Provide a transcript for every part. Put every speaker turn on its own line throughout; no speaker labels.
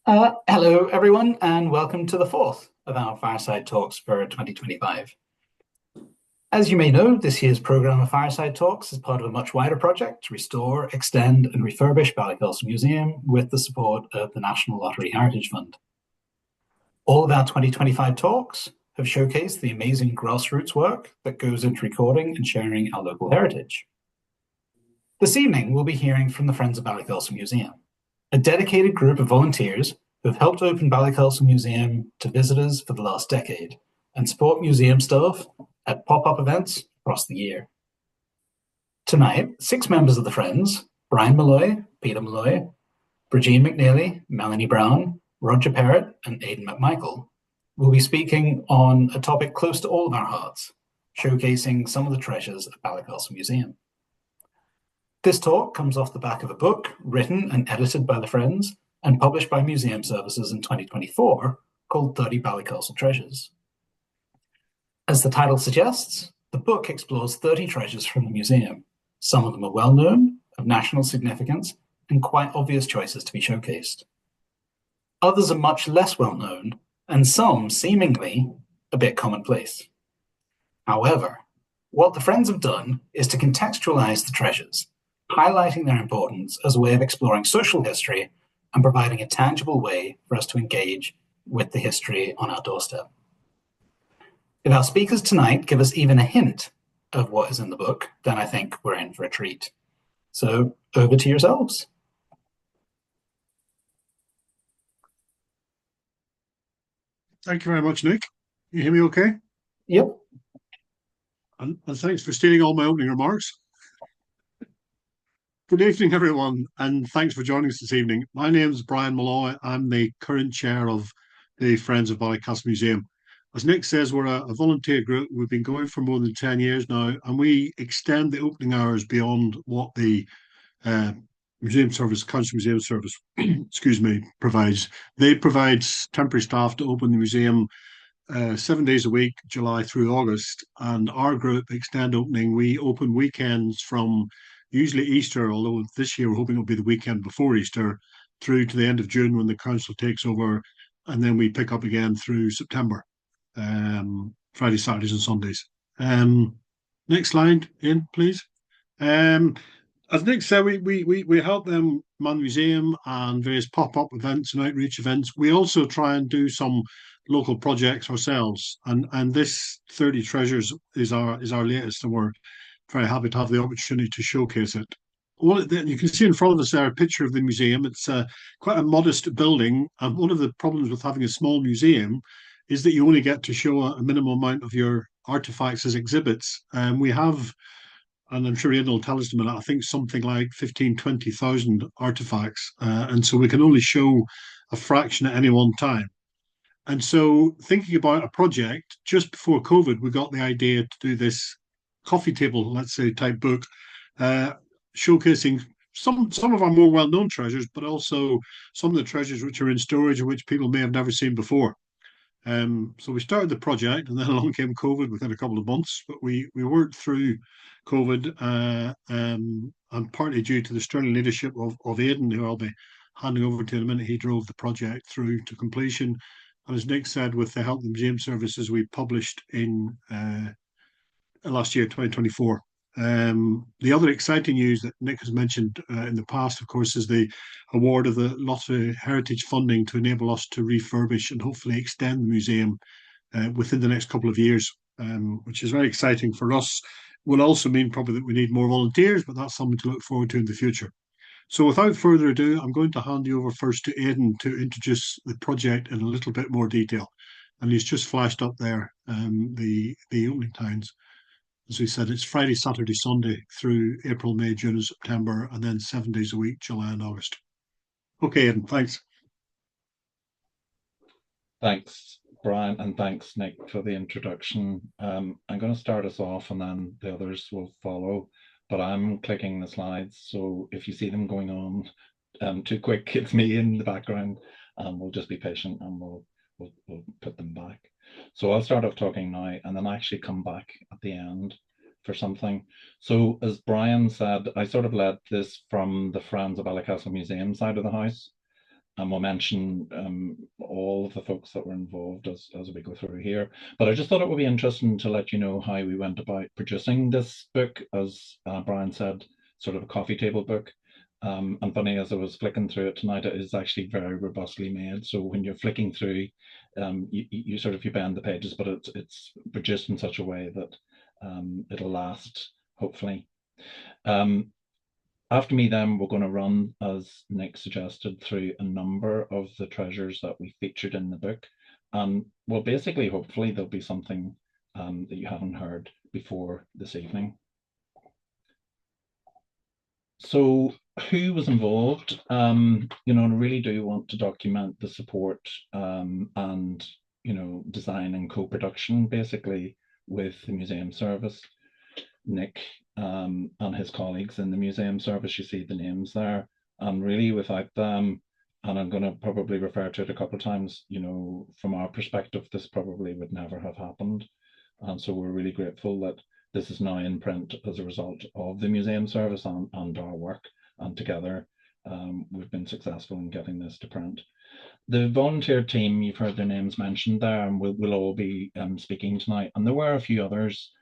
Hello, everyone, and welcome to the fourth of our Fireside Talks for 2025. As you may know, this year's programme of Fireside Talks is part of a much wider project to restore, extend, and refurbish Ballycastle Museum with the support of the National Lottery Heritage Fund. All of our 2025 talks have showcased the amazing grassroots work that goes into recording and sharing our local heritage. This evening, we'll be hearing from the Friends of Ballycastle Museum, a dedicated group of volunteers who have helped open Ballycastle Museum to visitors for the last decade and support museum staff at pop-up events across the year. Tonight, 6 members of the Friends, Brian Molloy, Peter Molloy, Brigene McNeely, Melanie Brown, Roger Perritt, and Aidan McMichael, will be speaking on a topic close to all of our hearts, showcasing some of the treasures of Ballycastle Museum. This talk comes off the back of a book written and edited by the Friends and published by Museum Services in 2024 called 30 Ballycastle Treasures. As the title suggests, the book explores 30 treasures from the museum. Some of them are well known, of national significance, and quite obvious choices to be showcased. Others are much less well known, and some seemingly a bit commonplace. However, what the Friends have done is to contextualize the treasures, highlighting their importance as a way of exploring social history and providing a tangible way for us to engage with the history on our doorstep. If our speakers tonight give us even a hint of what is in the book, then I think we're in for a treat. So over to yourselves.
Thank you very much, Nick. You hear me okay?
Yep.
And thanks for stealing all my opening remarks. Good evening, everyone, and thanks for joining us this evening. My name is Brian Molloy. I'm the current chair of the Friends of Ballycastle Museum. As Nick says, we're a volunteer group. We've been going for more than 10 years now, and we extend the opening hours beyond what the Museum Service, Council Museum Service, excuse me, provides. They provide temporary staff to open the museum 7 days a week, July through August. And our group, Extend Opening, we open weekends from usually Easter, although this year we're hoping it'll be the weekend before Easter, through to the end of June when the council takes over, and then we pick up again through September, Fridays, Saturdays, and Sundays. Next slide in, please. As Nick said, we help them man the museum and various pop-up events and outreach events. We also try and do some local projects ourselves, and this 30 Treasures is our latest, and we're very happy to have the opportunity to showcase it. You can see in front of us there a picture of the museum. It's quite a modest building, and one of the problems with having a small museum is that you only get to show a minimum amount of your artifacts as exhibits. We have, and I'm sure Aidan will tell us in a minute, I think something like 15, 20,000 artifacts, and so we can only show a fraction at any one time. And so thinking about a project, just before COVID, we got the idea to do this coffee table, let's say, type book, showcasing some of our more well-known treasures, but also some of the treasures which are in storage or which people may have never seen before. So we started the project, and then along came COVID within a couple of months, but we worked through COVID, and partly due to the sterling leadership of Aidan, who I'll be handing over to in a minute. He drove the project through to completion. And as Nick said, with the help of the Museum Services, we published in last year, 2024. The other exciting news that Nick has mentioned in the past, of course, is the award of the Lottery Heritage funding to enable us to refurbish and hopefully extend the museum within the next couple of years, which is very exciting for us. Will also mean probably that we need more volunteers, but that's something to look forward to in the future. So without further ado, I'm going to hand you over first to Aidan to introduce the project in a little bit more detail. And he's just flashed up there the opening times. As we said, it's Friday, Saturday, Sunday through April, May, June, and September, and then 7 days a week, July and August. Okay, Aidan, thanks.
Thanks, Brian, and thanks, Nick, for the introduction. I'm going to start us off, and then the others will follow. But I'm clicking the slides, so if you see them going on too quick, it's me in the background, and we'll just be patient, and we'll put them back. So I'll start off talking now, and then actually come back at the end for something. So as Brian said, I sort of led this from the Friends of Ballycastle Museum side of the house, and we'll mention all of the folks that were involved as we go through here. But I just thought it would be interesting to let you know how we went about producing this book, as Brian said, sort of a coffee table book. And funny, as I was flicking through it tonight, it is actually very robustly made. So when you're flicking through, you sort of, you bend the pages, but it's produced in such a way that it'll last, hopefully. After me, then, we're going to run, as Nick suggested, through a number of the treasures that we featured in the book. Well, basically, hopefully, there'll be something that you haven't heard before this evening. So who was involved? You know, and I really do want to document the support and, you know, design and co-production, basically, with the museum service. Nick and his colleagues in the museum service, you see the names there, and really without them, and I'm going to probably refer to it a couple of times, you know, from our perspective, this probably would never have happened. And so we're really grateful that this is now in print as a result of the museum service and our work, and together we've been successful in getting this to print. The volunteer team, you've heard their names mentioned there, and we'll all be speaking tonight, and there were a few others.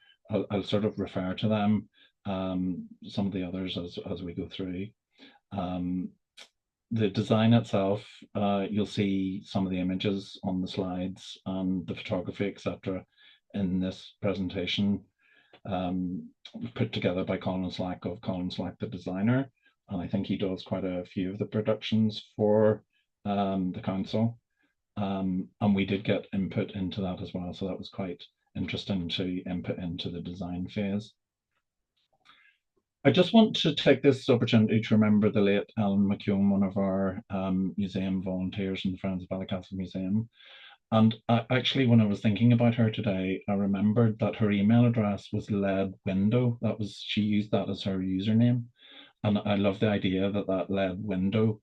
I'll sort of refer to them, some of the others as we go through. The design itself, you'll see some of the images on the slides and the photography, etc., in this presentation, put together by Colin Slack of Colin Slack, the designer, and I think he does quite a few of the productions for the council, and we did get input into that as well, so that was quite interesting to input into the design phase. I just want to take this opportunity to remember the late Ellen McMichael, one of our museum volunteers in the Friends of Ballycastle Museum. And actually, when I was thinking about her today, I remembered that her email address was lead window. She used that as her username. And I love the idea that that lead window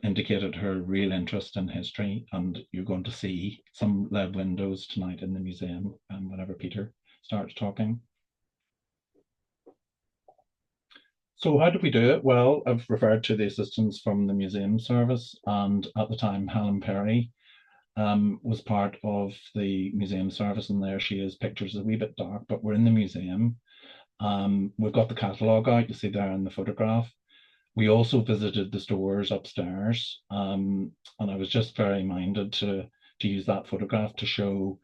indicated her real interest in history, and you're going to see some lead windows tonight in the museum whenever Peter starts talking. So how did we do it? Well, I've referred to the assistance from the museum service, and at the time Helen Perry was part of the museum service, and there she is. Pictures a wee bit dark, but we're in the museum. We've got the catalogue out, you see there in the photograph. We also visited the stores upstairs, and I was just very minded to use that photograph to show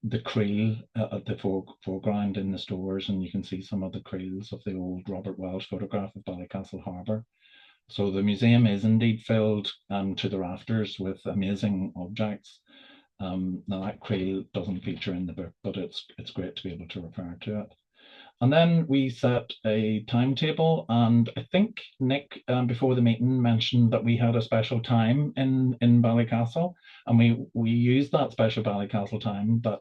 the creel at the foreground in the stores, and you can see some of the creels of the old Robert Welsh photograph of Ballycastle Harbour. So the museum is indeed filled to the rafters with amazing objects. Now that creel doesn't feature in the book, but it's great to be able to refer to it. And then we set a timetable, and I think Nick, before the meeting, mentioned that we had a special time in Ballycastle, and we used that special Ballycastle time, but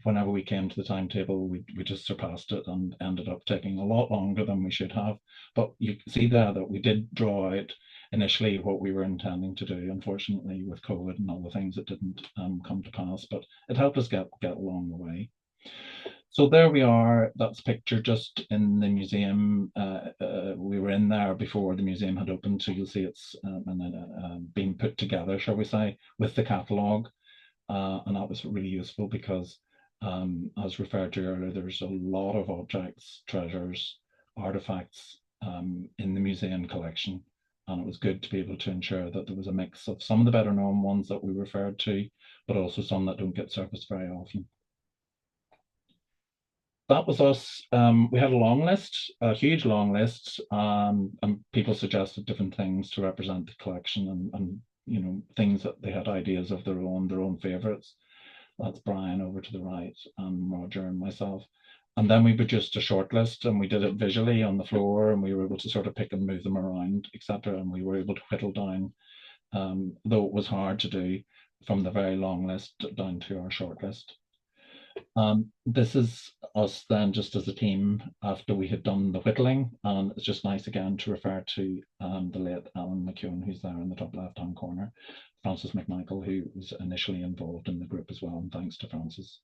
whenever we came to the timetable, we just surpassed it and ended up taking a lot longer than we should have. But you can see there that we did draw out initially what we were intending to do. Unfortunately, with COVID and all the things, it didn't come to pass, but it helped us get along the way. So there we are. That's a picture just in the museum. We were in there before the museum had opened, so you'll see it's being put together, shall we say, with the catalogue. And that was really useful because, as referred to earlier, there's a lot of objects, treasures, artifacts in the museum collection. And it was good to be able to ensure that there was a mix of some of the better known ones that we referred to, but also some that don't get surfaced very often. That was us. We had a long list, a huge long list, and people suggested different things to represent the collection, and you know, things that they had ideas of their own favorites. That's Brian over to the right, and Roger and myself. And then we produced a short list, and we did it visually on the floor, and we were able to sort of pick and move them around, etc. And we were able to whittle down, though it was hard to do, from the very long list down to our short list. This is us then just as a team after we had done the whittling, and it's just nice again to refer to the late Alan McEwen, who's there in the top left-hand corner, Francis McMichael, who was initially involved in the group as well, and thanks to Francis.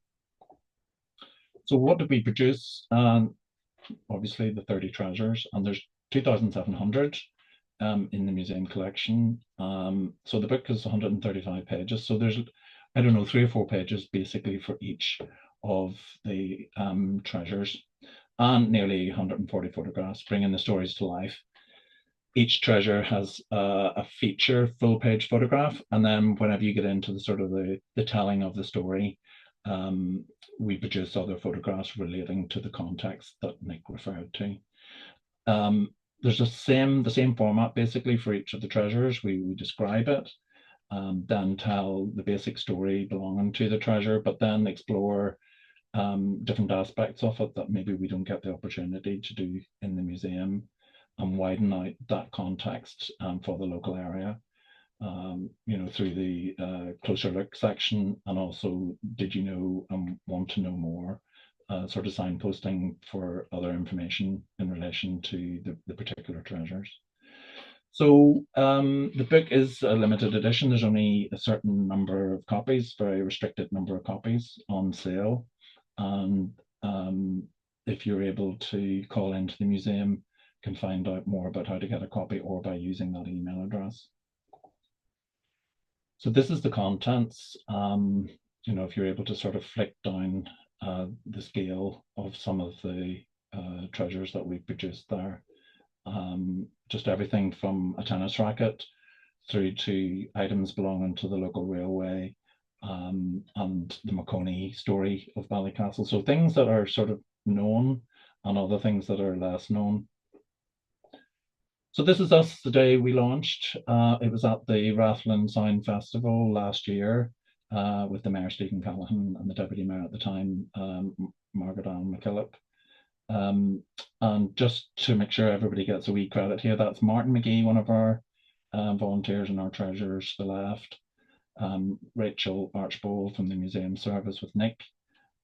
So what did we produce? Obviously the 30 treasures, and there's 2,700 in the museum collection. So the book is 135 pages. So there's, I don't know, 3 or 4 pages basically for each of the treasures, and nearly 140 photographs bringing the stories to life. Each treasure has a feature full-page photograph, and then whenever you get into the sort of the telling of the story, we produce other photographs relating to the context that Nick referred to. There's the same format basically for each of the treasures. We describe it, then tell the basic story belonging to the treasure, but then explore different aspects of it that maybe we don't get the opportunity to do in the museum, and widen out that context for the local area, you know, through the closer look section, and also did you know and want to know more, sort of signposting for other information in relation to the particular treasures. So the book is a limited edition. There's only a certain number of copies, very restricted number of copies on sale. And if you're able to call into the museum, you can find out more about how to get a copy, or by using that email address. So this is the contents. You know, if you're able to sort of flick down the scale of some of the treasures that we've produced there. Just everything from a tennis racket through to items belonging to the local railway, and the Macony story of Ballycastle. So things that are sort of known and other things that are less known. So this is us the day we launched. It was at the Rathlin Sound Festival last year with the Mayor Stephen Callaghan and the Deputy Mayor at the time, Margaret Ann McKillop. And just to make sure everybody gets a wee credit here, that's Martin McGee, one of our volunteers and our treasurers to the left, Rachel Archbold from the museum service with Nick,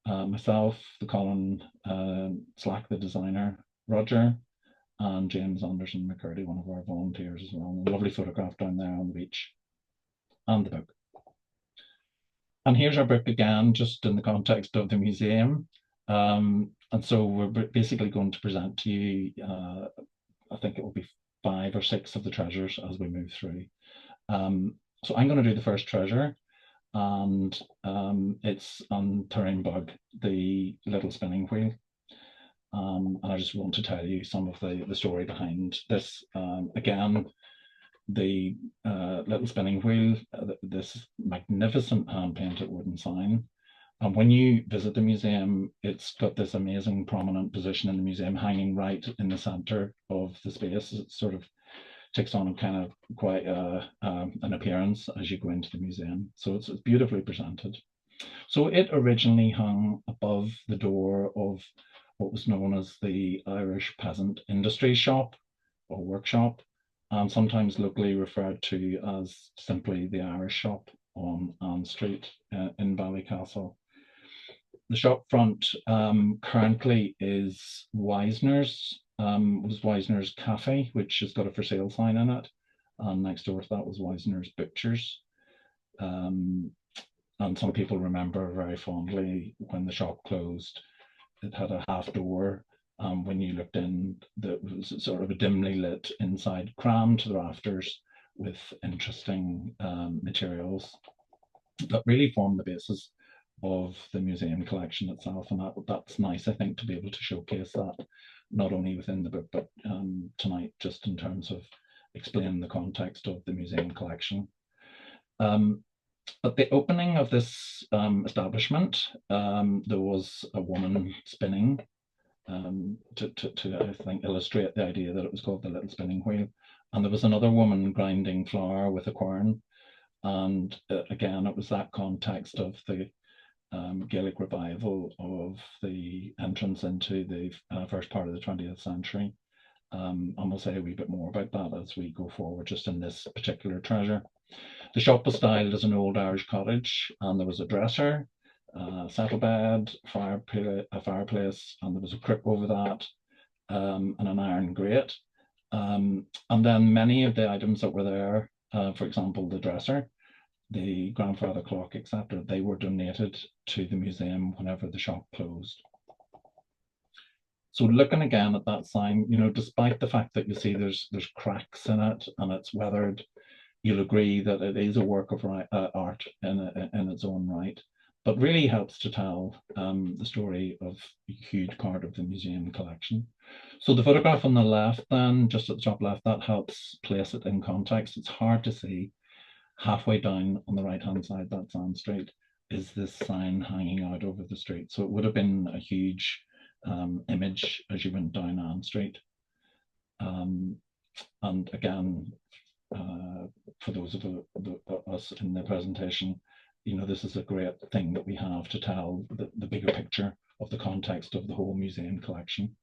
myself, the Colin Slack, the designer, Roger, and James Anderson McCurdy, one of our volunteers as well. A lovely photograph down there on the beach, and the book. And here's our book again, just in the context of the museum. And so we're basically going to present to you, I think it will be 5 or 6 of the treasures as we move through. So I'm going to do the first treasure, and it's on Terrain Bug, the little spinning wheel. And I just want to tell you some of the story behind this. Again, the little spinning wheel, this magnificent hand-painted wooden sign. And when you visit the museum, it's got this amazing prominent position in the museum, hanging right in the center of the space. It sort of takes on kind of quite an appearance as you go into the museum. So it's beautifully presented. So it originally hung above the door of what was known as the Irish Peasant Industry Shop or Workshop, and sometimes locally referred to as simply the Irish Shop on Ann Street in Ballycastle. The shop front currently is Wisner's, was Wisner's Cafe, which has got a for sale sign in it. And next door to that was Wisner's Butchers. And some people remember very fondly when the shop closed, it had a half door. When you looked in, there was sort of a dimly lit inside, crammed to the rafters with interesting materials that really form the basis of the museum collection itself. And that's nice, I think, to be able to showcase that, not only within the book, but tonight, just in terms of explaining the context of the museum collection. At the opening of this establishment, there was a woman spinning to I think illustrate the idea that it was called the little spinning wheel. And there was another woman grinding flour with a quern. And again, it was that context of the Gaelic revival of the entrance into the first part of the 20th century. And we'll say a wee bit more about that as we go forward, just in this particular treasure. The shop was styled as an old Irish cottage, and there was a dresser, settle bed, a fireplace, and there was a crook over that, and an iron grate. And then many of the items that were there, for example, the dresser, the grandfather clock, etc., they were donated to the museum whenever the shop closed. So looking again at that sign, you know, despite the fact that you see there's cracks in it and it's weathered, you'll agree that it is a work of art in its own right, but really helps to tell the story of a huge part of the museum collection. So the photograph on the left then, just at the top left, that helps place it in context. It's hard to see. Halfway down on the right-hand side, that's Ann Street, is this sign hanging out over the street. So it would have been a huge image as you went down Ann Street. And again, for those of us in the presentation, you know, this is a great thing that we have to tell the bigger picture of the context of the whole museum collection.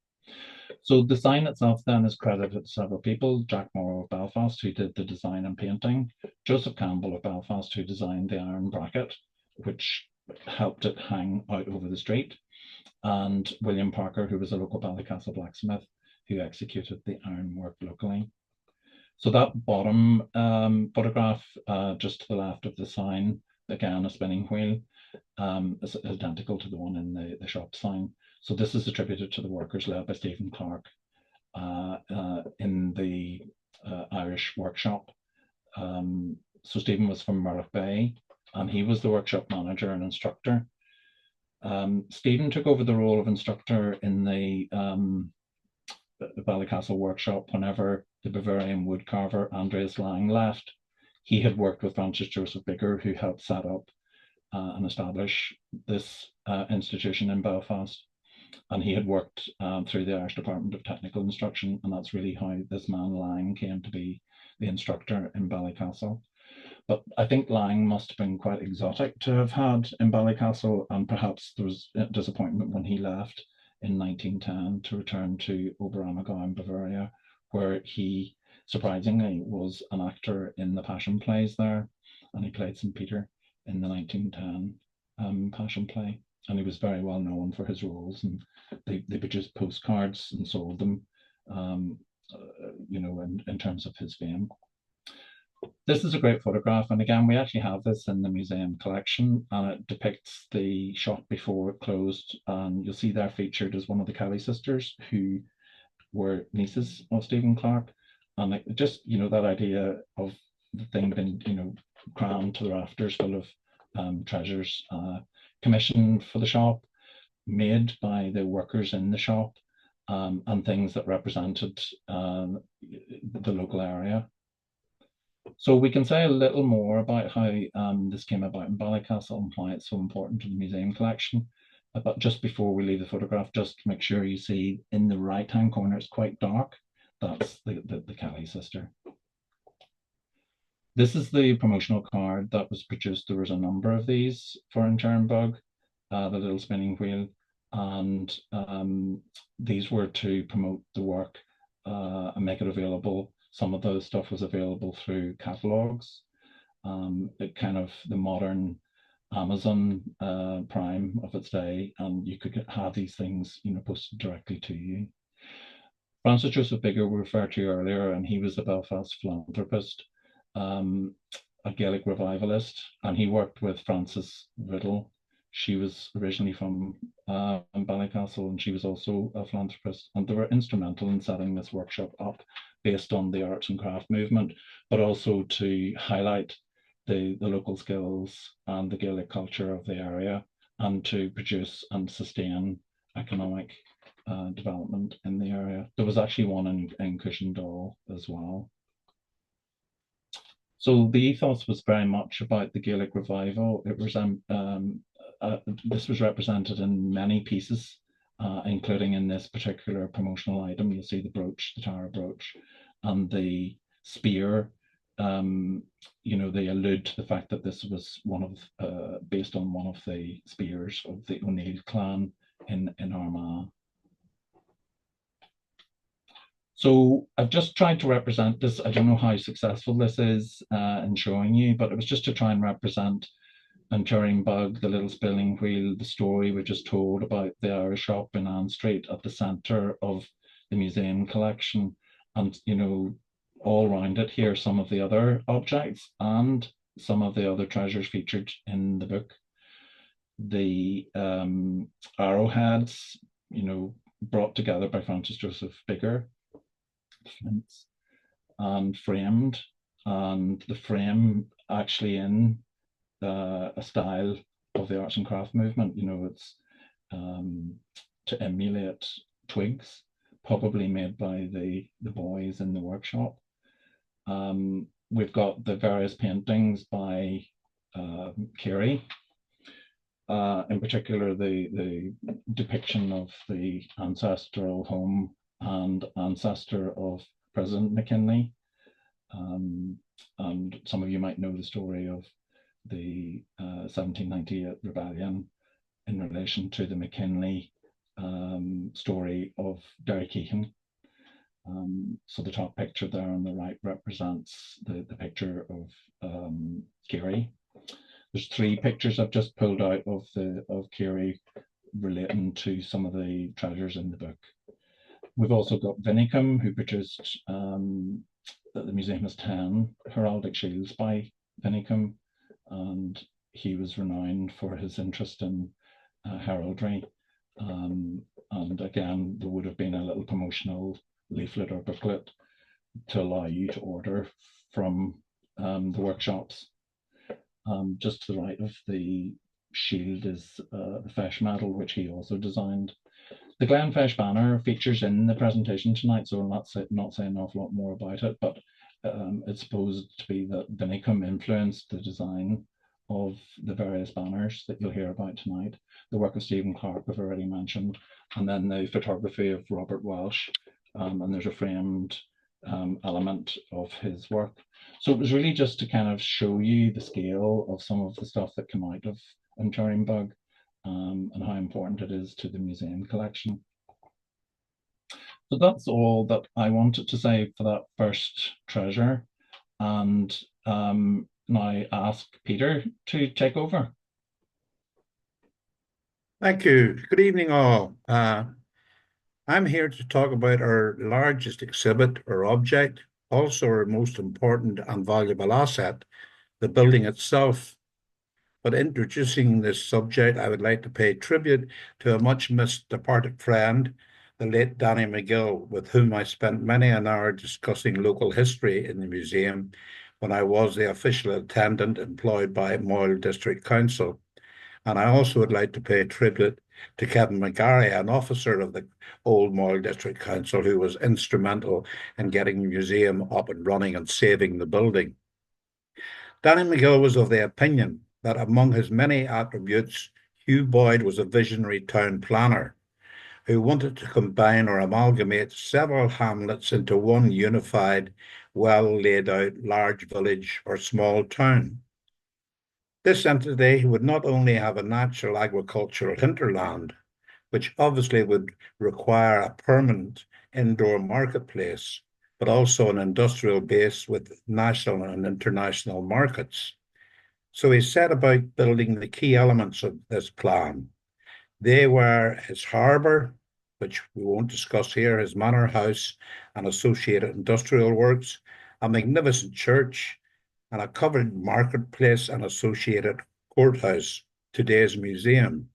So the sign itself then is credited to several people: Jack Morrow of Belfast, who did the design and painting; Joseph Campbell of Belfast, who designed the iron bracket, which helped it hang out over the street; and William Parker, who was a local Ballycastle blacksmith, who executed the ironwork locally. So that bottom photograph, just to the left of the sign, again a spinning wheel, is identical to the one in the shop sign. So this is attributed to the workers led by Stephen Clark in the Irish workshop. So Stephen was from Murlough Bay, and he was the workshop manager and instructor. Stephen took over the role of instructor in the Ballycastle workshop whenever the Bavarian woodcarver Andreas Lang left. He had worked with Francis Joseph Bigger, who helped set up and establish this institution in Belfast. And he had worked through the Irish Department of Technical Instruction, and that's really how this man Lang came to be the instructor in Ballycastle. But I think Lang must have been quite exotic to have had in Ballycastle, and perhaps there was disappointment when he left in 1910 to return to Oberammergau in Bavaria, where he surprisingly was an actor in the Passion plays there, and he played St. Peter in the 1910 Passion play. And he was very well known for his roles, and they produced postcards and sold them, you know, in terms of his fame. This is a great photograph, and again, we actually have this in the museum collection, and it depicts the shop before it closed. And you'll see there featured as one of the Kelly sisters, who were nieces of Stephen Clark. And like, just, you know, that idea of the thing being, you know, crammed to the rafters full of treasures, commissioned for the shop, made by the workers in the shop, and things that represented the local area. So we can say a little more about how this came about in Ballycastle and why it's so important to the museum collection. But just before we leave the photograph, just make sure you see in the right-hand corner, it's quite dark. That's the Kelly sister. This is the promotional card that was produced. There was a number of these for Internbug, the little spinning wheel, and these were to promote the work and make it available. Some of the stuff was available through catalogs, kind of the modern Amazon Prime of its day, and you could have these things, you know, posted directly to you. Francis Joseph Bigger we referred to earlier, and he was a Belfast philanthropist, a Gaelic revivalist, and he worked with Frances Riddle. She was originally from Ballycastle, and she was also a philanthropist, and they were instrumental in setting this workshop up based on the arts and craft movement, but also to highlight the local skills and the Gaelic culture of the area, and to produce and sustain economic development in the area. There was actually one in Cushendall as well. So the ethos was very much about the Gaelic revival. It was this was represented in many pieces, including in this particular promotional item. You'll see the brooch, the Tara brooch, and the spear. You know, they allude to the fact that this was one of based on one of the spears of the O'Neill clan in Armagh. So I've just tried to represent this. I don't know how successful this is in showing you, but it was just to try and represent Internbug, the little spinning wheel, the story we just told about the Irish shop in Ann Street at the centre of the museum collection. And, you know, all around it here, some of the other objects and some of the other treasures featured in the book. The arrowheads, you know, brought together by Francis Joseph Baker, flints, and framed, and the frame actually in a style of the arts and craft movement. You know, it's to emulate twigs, probably made by the boys in the workshop. We've got the various paintings by Carey, in particular the depiction of the ancestral home and ancestor of President McKinley. And some of you might know the story of the 1798 rebellion in relation to the McKinley story of Derry Keehan. So the top picture there on the right represents the picture of Carey. There's 3 pictures I've just pulled out of Carey relating to some of the treasures in the book. We've also got Vinicum, who produced the museum has 10 heraldic shields by Vinicum, and he was renowned for his interest in heraldry. And again, there would have been a little promotional leaflet or booklet to allow you to order from the workshops. Just to the right of the shield is the Fesh medal, which he also designed. The Glenfesh banner features in the presentation tonight, so I'll not say an awful lot more about it, but it's supposed to be that Vinicum influenced the design of the various banners that you'll hear about tonight. The work of Stephen Clark I've already mentioned, and then the photography of Robert Welsh, and there's a framed element of his work. So it was really just to kind of show you the scale of some of the stuff that came out of Turing Bug, and how important it is to the museum collection. So that's all that I wanted to say for that first treasure. And now I ask Peter to take over.
Thank you. Good evening, all. I'm here to talk about our largest exhibit or object, also our most important and valuable asset, the building itself. But introducing this subject, I would like to pay tribute to a much missed departed friend, the late Danny McGill, with whom I spent many an hour discussing local history in the museum when I was the official attendant employed by Molloy District Council. And I also would like to pay tribute to Kevin McGarry, an officer of the old Molloy District Council, who was instrumental in getting the museum up and running and saving the building. Danny McGill was of the opinion that among his many attributes, Hugh Boyd was a visionary town planner who wanted to combine or amalgamate several hamlets into one unified, well laid out large village or small town. This entity would not only have a natural agricultural hinterland, which obviously would require a permanent indoor marketplace, but also an industrial base with national and international markets. So he set about building the key elements of this plan. They were his harbour, which we won't discuss here, his manor house and associated industrial works, a magnificent church, and a covered marketplace and associated courthouse, today's museum.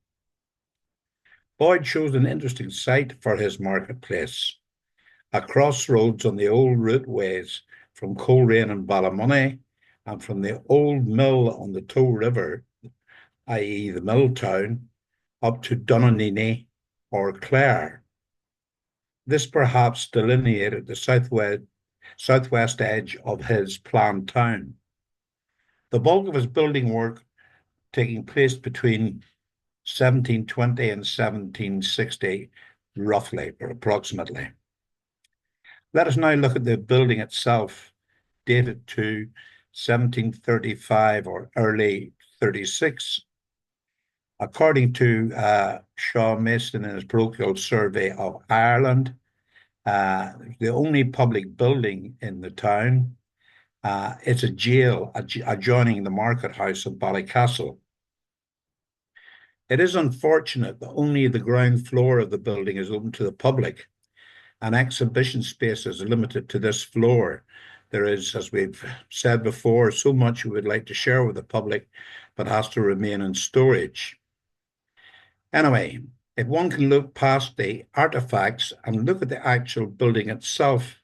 Boyd chose an interesting site for his marketplace, a crossroads on the old routeways from Coleraine and Ballymoney, and from the old mill on the Tow River, i.e. the mill town, up to Dunanini or Clare. This perhaps delineated the southwest edge of his planned town. The bulk of his building work taking place between 1720 and 1760, roughly or approximately. Let us now look at the building itself, dated to 1735 or early 36. According to Shaw Mason in his parochial survey of Ireland, the only public building in the town, it's a jail adjoining the market house of Ballycastle. It is unfortunate that only the ground floor of the building is open to the public, and exhibition space is limited to this floor. There is, as we've said before, so much we would like to share with the public, but has to remain in storage. Anyway, if one can look past the artifacts and look at the actual building itself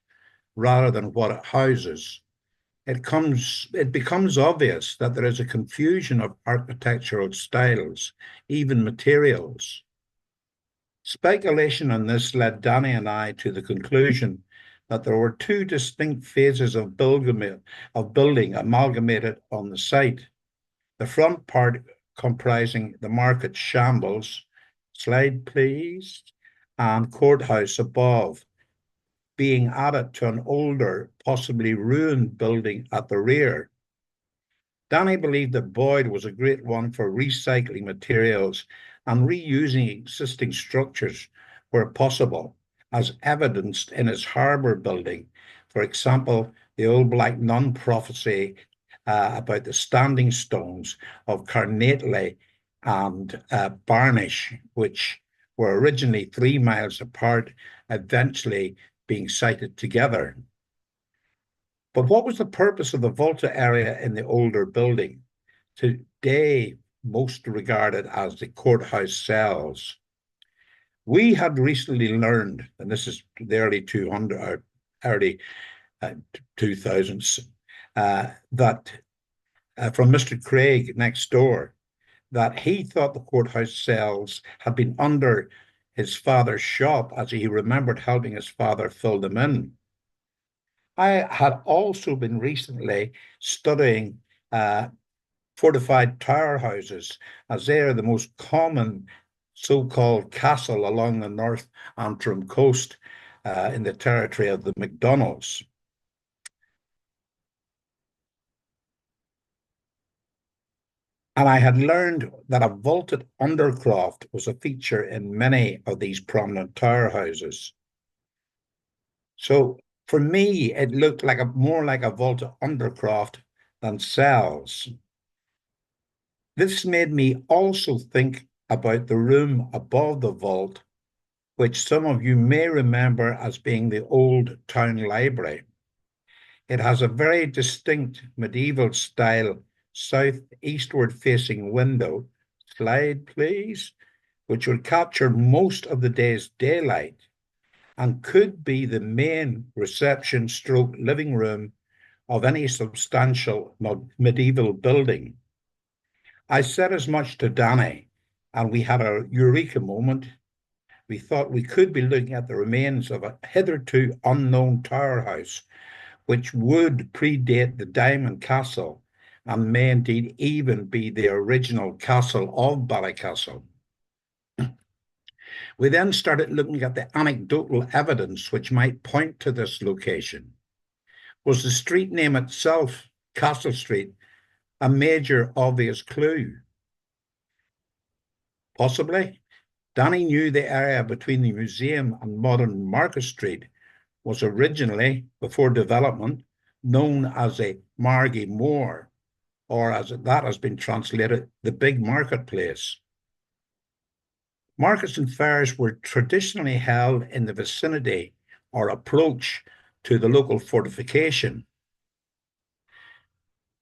rather than what it houses, it becomes obvious that there is a confusion of architectural styles, even materials. Speculation on this led Danny and I to the conclusion that there were two distinct phases of building amalgamated on the site. The front part comprising the market shambles, slide please, and courthouse above, being added to an older, possibly ruined building at the rear. Danny believed that Boyd was a great one for recycling materials and reusing existing structures where possible, as evidenced in his harbour building. For example, the old Black Nun prophecy about the standing stones of Carnateley and Barnish, which were originally 3 miles apart, eventually being sited together. But what was the purpose of the Volta area in the older building, today most regarded as the courthouse cells? We had recently learned, and this is the early 2000s, that from Mr. Craig next door, that he thought the courthouse cells had been under his father's shop, as he remembered helping his father fill them in. I had also been recently studying fortified tower houses, as they are the most common so-called castle along the North Antrim coast in the territory of the MacDonalds. And I had learned that a vaulted undercroft was a feature in many of these prominent tower houses. So for me, it looked like more like a vaulted undercroft than cells. This made me also think about the room above the vault, which some of you may remember as being the old town library. It has a very distinct medieval style southeastward facing window, slide please, which would capture most of the day's daylight and could be the main reception stroke living room of any substantial medieval building. I said as much to Danny, and we had a eureka moment. We thought we could be looking at the remains of a hitherto unknown tower house, which would predate the Diamond Castle and may indeed even be the original castle of Ballycastle. We then started looking at the anecdotal evidence which might point to this location. Was the street name itself, Castle Street, a major obvious clue? Possibly. Danny knew the area between the museum and modern Market Street was originally, before development, known as a Margie Moor, or as that has been translated, the big marketplace. Markets and fairs were traditionally held in the vicinity or approach to the local fortification.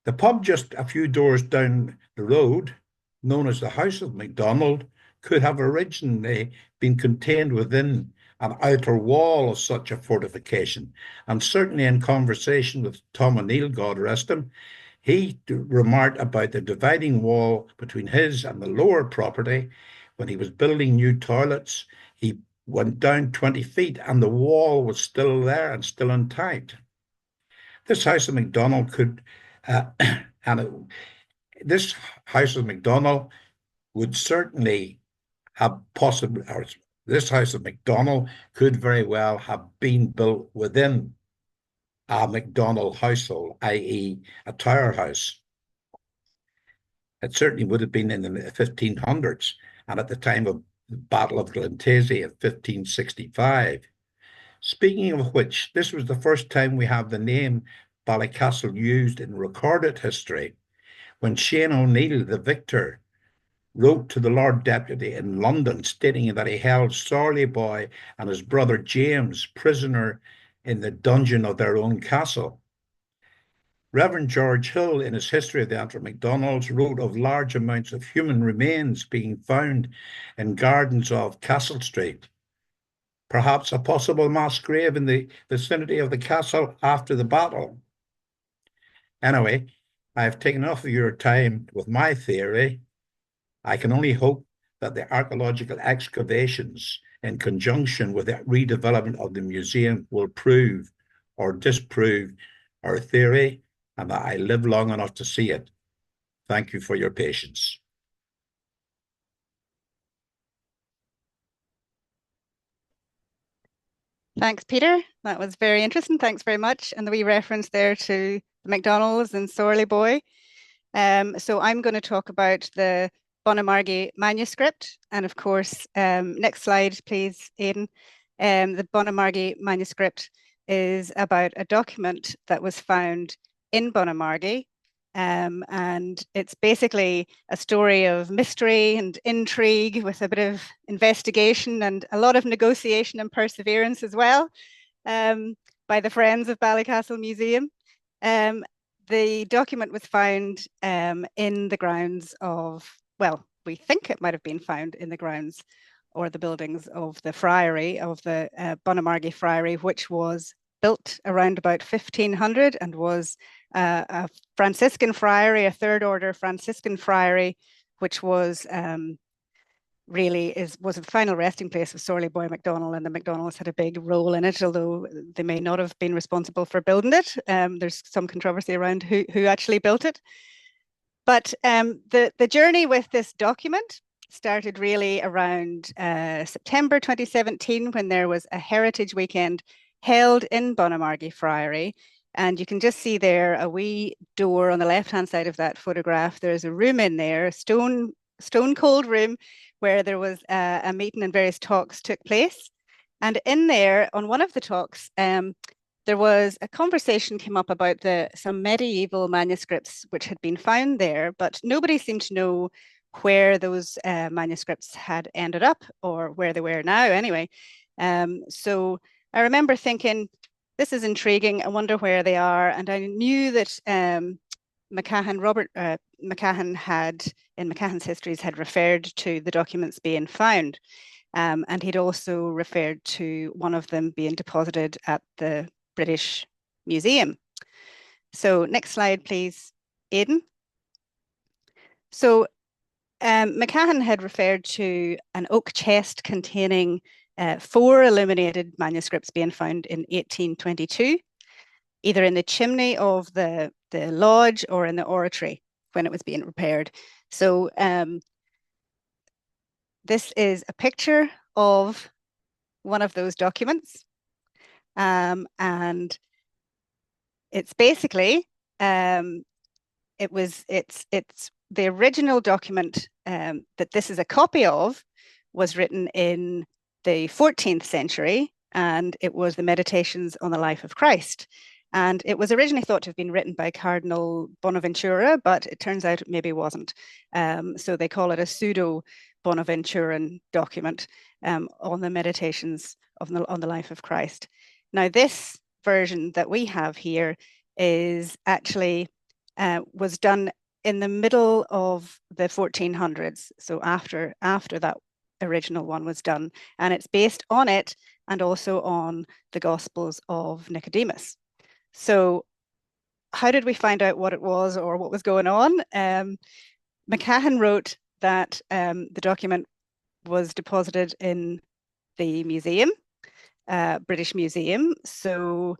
The pub just a few doors down the road, known as the House of MacDonald, could have originally been contained within an outer wall of such a fortification. And certainly in conversation with Tom O'Neill, God rest him, he remarked about the dividing wall between his and the lower property. When he was building new toilets, he went down 20 feet and the wall was still there and still intact. This House of MacDonald could, this House of MacDonald would certainly have possibly, or this House of MacDonald could very well have been built within a MacDonald household, i.e. a tower house. It certainly would have been in the 1500s and at the time of the Battle of Glentasy of 1565. Speaking of which, this was the first time we have the name Ballycastle used in recorded history, when Shane O'Neill, the victor, wrote to the Lord Deputy in London stating that he held Sorley Boy and his brother James prisoner in the dungeon of their own castle. Reverend George Hill, in his History of the Antrim MacDonalds, wrote of large amounts of human remains being found in gardens of Castle Street. Perhaps a possible mass grave in the vicinity of the castle after the battle. Anyway, I have taken enough of your time with my theory. I can only hope that the archaeological excavations, in conjunction with the redevelopment of the museum, will prove or disprove our theory, and that I live long enough to see it. Thank you for your patience.
Thanks, Peter. That was very interesting. Thanks very much. And the wee reference there to the McDonald's and Sorley Boy. So I'm going to talk about the Bonamargee manuscript. And of course, next slide, please, Aidan. The Bonamargee manuscript is about a document that was found in Bonamargee. And it's basically a story of mystery and intrigue with a bit of investigation and a lot of negotiation and perseverance as well, by the Friends of Ballycastle Museum. The document was found in the grounds of, well, we think it might have been found in the grounds or the buildings of the friary, of the Bonamargee Friary, which was built around about 1500 and was a Franciscan friary, a third order Franciscan friary, which was was a final resting place of Sorley Boy MacDonald, and the MacDonalds had a big role in it, although they may not have been responsible for building it. There's some controversy around who actually built it. But the journey with this document started really around September 2017, when there was a heritage weekend held in Bonamargee Friary. And you can just see there a wee door on the left-hand side of that photograph. There's a room in there, a stone cold room, where there was a meeting and various talks took place. And in there, on one of the talks, there was a conversation came up about some medieval manuscripts which had been found there, but nobody seemed to know where those manuscripts had ended up or where they were now anyway. So I remember thinking, this is intriguing. I wonder where they are. And I knew that Robert McMichael had, in McMichael's histories, had referred to the documents being found. And he'd also referred to one of them being deposited at the British Museum. So next slide, please, Aidan. So McMichael had referred to an oak chest containing 4 illuminated manuscripts being found in 1822, either in the chimney of the lodge or in the oratory when it was being repaired. So this is a picture of one of those documents. And it's basically, it's the original document that this is a copy of was written in the 14th century, and it was the Meditations on the Life of Christ. And it was originally thought to have been written by Cardinal Bonaventura, but it turns out it maybe wasn't. So they call it a pseudo-Bonaventuran document on the Meditations on the Life of Christ. Now, this version that we have here is actually was done in the middle of the 1400s, so after that original one was done, and it's based on it and also on the Gospels of Nicodemus. So how did we find out what it was or what was going on? McMichael wrote that the document was deposited in the museum, British Museum. So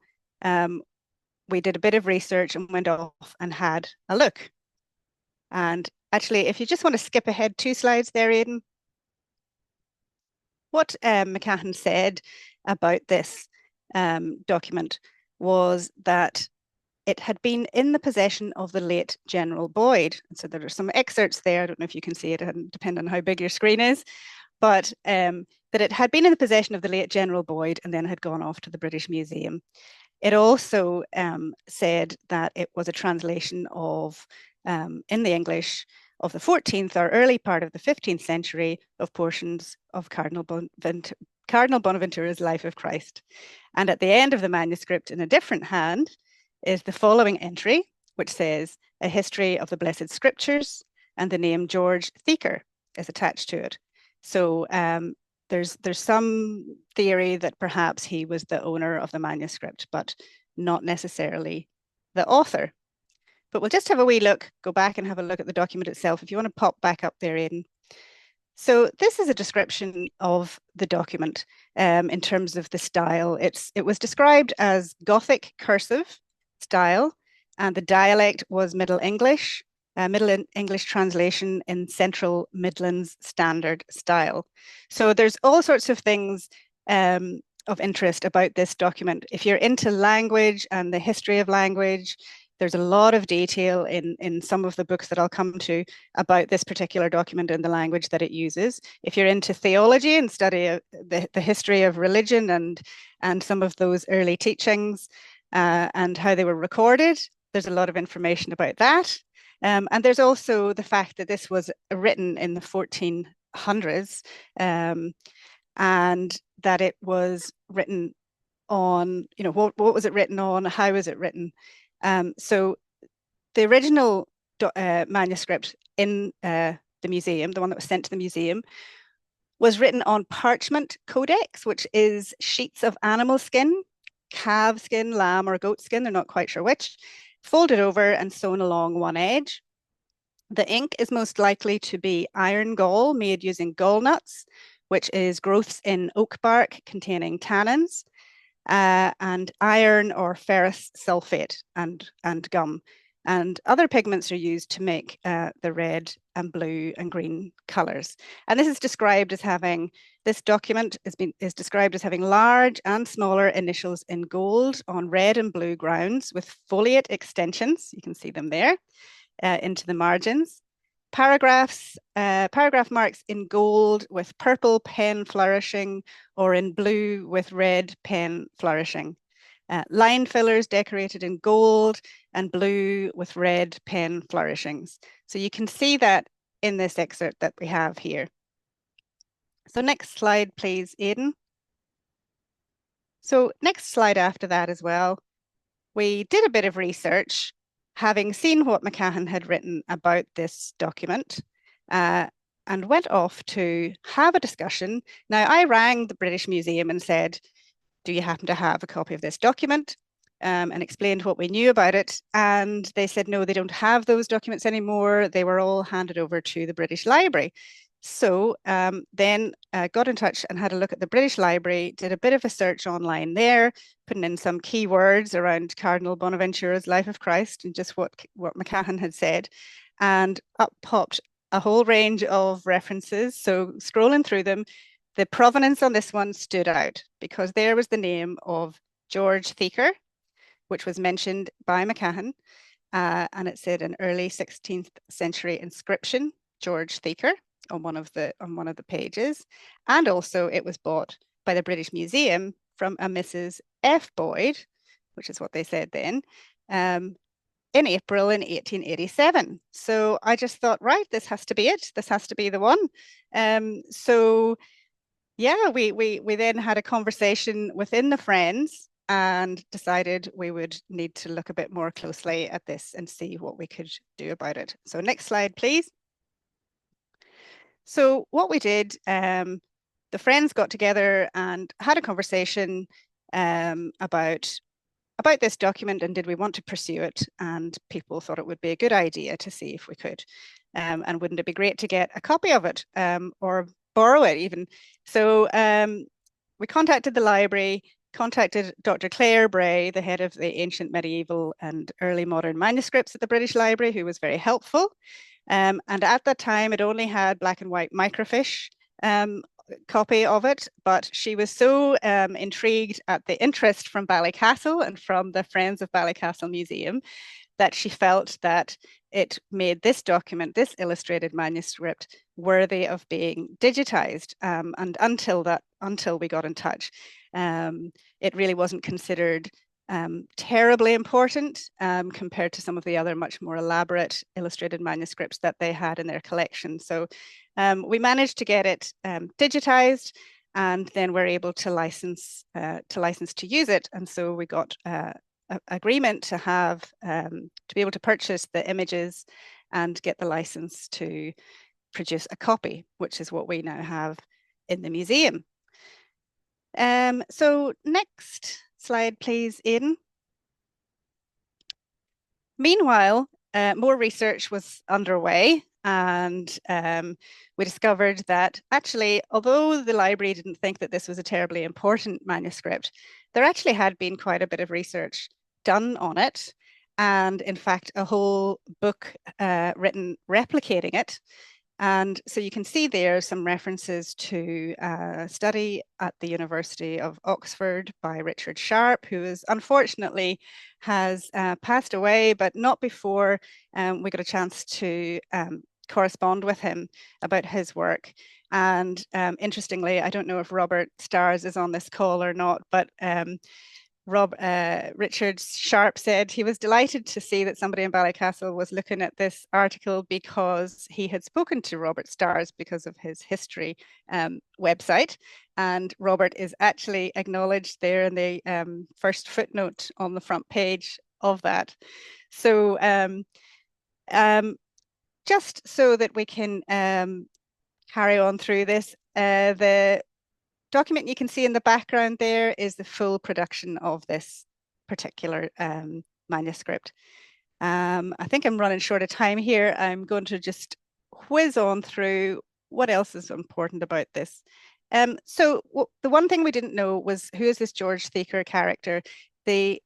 we did a bit of research and went off and had a look. And actually, if you just want to skip ahead 2 slides there, Aidan. What McMichael said about this document was that it had been in the possession of the late General Boyd. And so there are some excerpts there. I don't know if you can see it, depending on how big your screen is, but that it had been in the possession of the late General Boyd and then had gone off to the British Museum. It also said that it was a translation of, in the English, of the 14th or early part of the 15th century of portions of Cardinal Bonaventura's Life of Christ. And at the end of the manuscript, in a different hand, is the following entry, which says a history of the Blessed Scriptures, and the name George Thieker is attached to it. So there's some theory that perhaps he was the owner of the manuscript, but not necessarily the author. But we'll just have a wee look, go back and have a look at the document itself. If you want to pop back up there, Aidan. So this is a description of the document in terms of the style. It was described as Gothic cursive style, and the dialect was Middle English translation in Central Midlands Standard style. So there's all sorts of things of interest about this document. If you're into language and the history of language, there's a lot of detail in some of the books that I'll come to about this particular document and the language that it uses. If you're into theology and study of the history of religion and some of those early teachings and how they were recorded, there's a lot of information about that. And there's also the fact that this was written in the 1400s and that it was written on, what was it written on? How was it written? So the original manuscript in the museum, the one that was sent to the museum, was written on parchment codex, which is sheets of animal skin, calf skin, lamb or goat skin, they're not quite sure which, folded over and sewn along one edge. The ink is most likely to be iron gall made using gall nuts, which is growths in oak bark containing tannins. And iron or ferrous sulfate and gum. And other pigments are used to make the red and blue and green colors. And this is described as having, this document is described as having large and smaller initials in gold on red and blue grounds with foliate extensions, you can see them there, into the margins. Paragraph marks in gold with purple pen flourishing or in blue with red pen flourishing. Line fillers decorated in gold and blue with red pen flourishings. So you can see that in this excerpt that we have here. So next slide, please, Aidan. So next slide after that as well. We did a bit of research, having seen what McMichael had written about this document, and went off to have a discussion. Now, I rang the British Museum and said, do you happen to have a copy of this document? And explained what we knew about it. And they said, no, they don't have those documents anymore. They were all handed over to the British Library. So then got in touch and had a look at the British Library, did a bit of a search online there, putting in some keywords around Cardinal Bonaventura's Life of Christ and just what McMichael had said. And up popped a whole range of references. So scrolling through them, the provenance on this one stood out because there was the name of George Thieker, which was mentioned by McMichael. And it said an early 16th century inscription, George Thieker, on one of the pages. And also it was bought by the British Museum from a Mrs. F. Boyd, which is what they said then, in April in 1887. So I just thought, right, this has to be it. This has to be the one. So yeah, we then had a conversation within the Friends and decided we would need to look a bit more closely at this and see what we could do about it. So next slide, please. So what we did, the Friends got together and had a conversation about this document and did we want to pursue it, and people thought it would be a good idea to see if we could, and wouldn't it be great to get a copy of it or borrow it even. So we contacted the library, contacted Dr. Claire Bray, the head of the Ancient, Medieval and Early Modern Manuscripts at the British Library, who was very helpful. And at that time, it only had black and white microfiche copy of it, but she was so intrigued at the interest from Ballycastle and from the Friends of Ballycastle Museum that she felt that it made this document, this illustrated manuscript, worthy of being digitized. And until we got in touch, it really wasn't considered terribly important compared to some of the other much more elaborate illustrated manuscripts that they had in their collection. So we managed to get it digitized, and then we're able to license to use it. And so we got agreement to have to be able to purchase the images and get the license to produce a copy, which is what we now have in the museum. So next slide, please, Aidan. Meanwhile, more research was underway, and we discovered that actually, although the library didn't think that this was a terribly important manuscript, there actually had been quite a bit of research done on it, and in fact, a whole book written replicating it. And so you can see there some references to a study at the University of Oxford by Richard Sharp, who is unfortunately has passed away, but not before we got a chance to correspond with him about his work. And interestingly, I don't know if Robert Stars is on this call or not, but Richard Sharp said he was delighted to see that somebody in Ballycastle was looking at this article because he had spoken to Robert Stars because of his history website. And Robert is actually acknowledged there in the first footnote on the front page of that. So just so that we can carry on through this, the document you can see in the background there is the full production of this particular manuscript. I think I'm running short of time here. I'm going to just whiz on through what else is important about this. So the one thing we didn't know was, who is this George Thieker character? The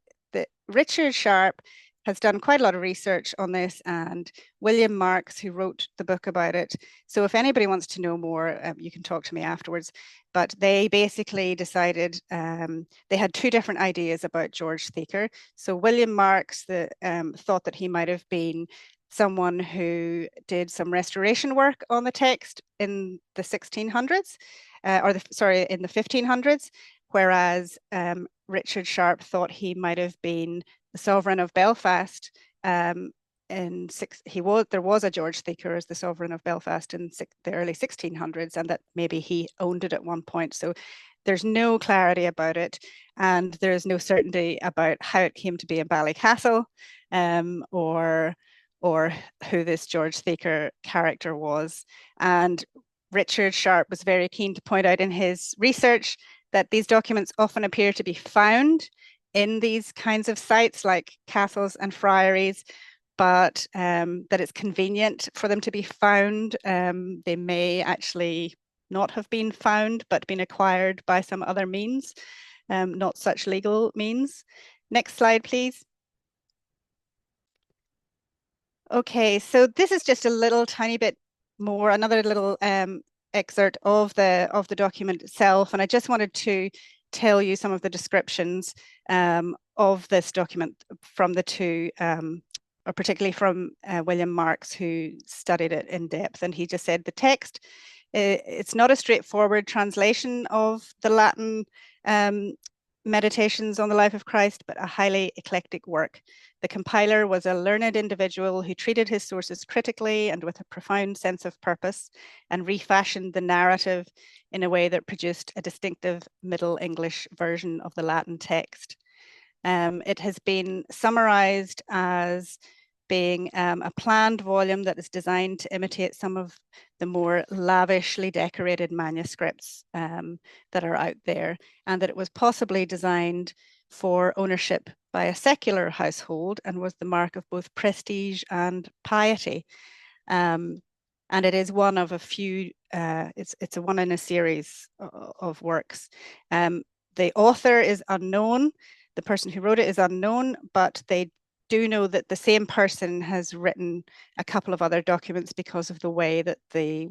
Richard Sharp has done quite a lot of research on this, and William Marks, who wrote the book about it. So if anybody wants to know more, you can talk to me afterwards. But they basically decided they had two different ideas about George Thieker. So William Marks thought that he might have been someone who did some restoration work on the text in the 1600s, in the 1500s, whereas Richard Sharp thought he might have been the sovereign of Belfast. There was a George Thieker as the sovereign of Belfast in the early 1600s, and that maybe he owned it at one point. So there's no clarity about it, and there is no certainty about how it came to be in Ballycastle, or who this George Thieker character was. And Richard Sharp was very keen to point out in his research that these documents often appear to be found in these kinds of sites like castles and friaries, but that it's convenient for them to be found. They may actually not have been found, but been acquired by some other means, not such legal means. Next slide, please. Okay, so this is just a little tiny bit more, another little excerpt of the document itself, and I just wanted to tell you some of the descriptions of this document from the two, or particularly from William Marks, who studied it in depth. And he just said the text, it's not a straightforward translation of the Latin meditations on the life of Christ, but a highly eclectic work. The compiler was a learned individual who treated his sources critically and with a profound sense of purpose, and refashioned the narrative in a way that produced a distinctive Middle English version of the Latin text. It has been summarized as being a planned volume that is designed to imitate some of the more lavishly decorated manuscripts that are out there, and that it was possibly designed for ownership by a secular household and was the mark of both prestige and piety. And it is one of a few, it's a one in a series of works. The author is unknown, the person who wrote it is unknown, but they do know that the same person has written a couple of other documents because of the way that the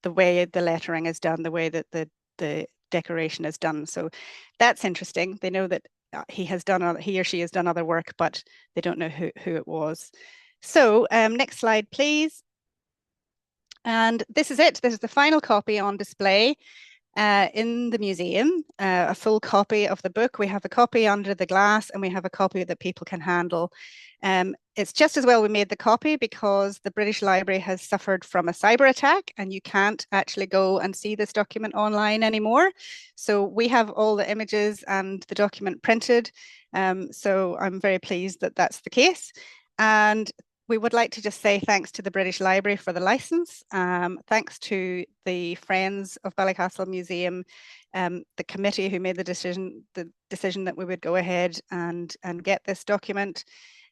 way the lettering is done, the way that the decoration is done. So that's interesting. They know that he or she has done other work, but they don't know who it was. So next slide, please. And this is it. This is the final copy on display in the museum, a full copy of the book. We have a copy under the glass, and we have a copy that people can handle. It's just as well we made the copy because the British Library has suffered from a cyber attack and you can't actually go and see this document online anymore. So we have all the images and the document printed. So I'm very pleased that that's the case. And we would like to just say thanks to the British Library for the license. Thanks to the Friends of Ballycastle Museum, the committee who made the decision that we would go ahead and get this document.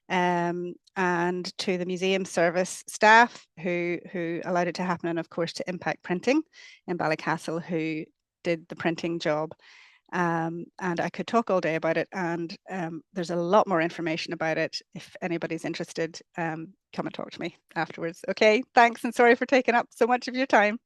And to the museum service staff who allowed it to happen, and of course to Impact Printing in Ballycastle who did the printing job. And I could talk all day about it, and there's a lot more information about it. If anybody's interested, come and talk to me afterwards. Okay, thanks, and sorry for taking up so much of your time.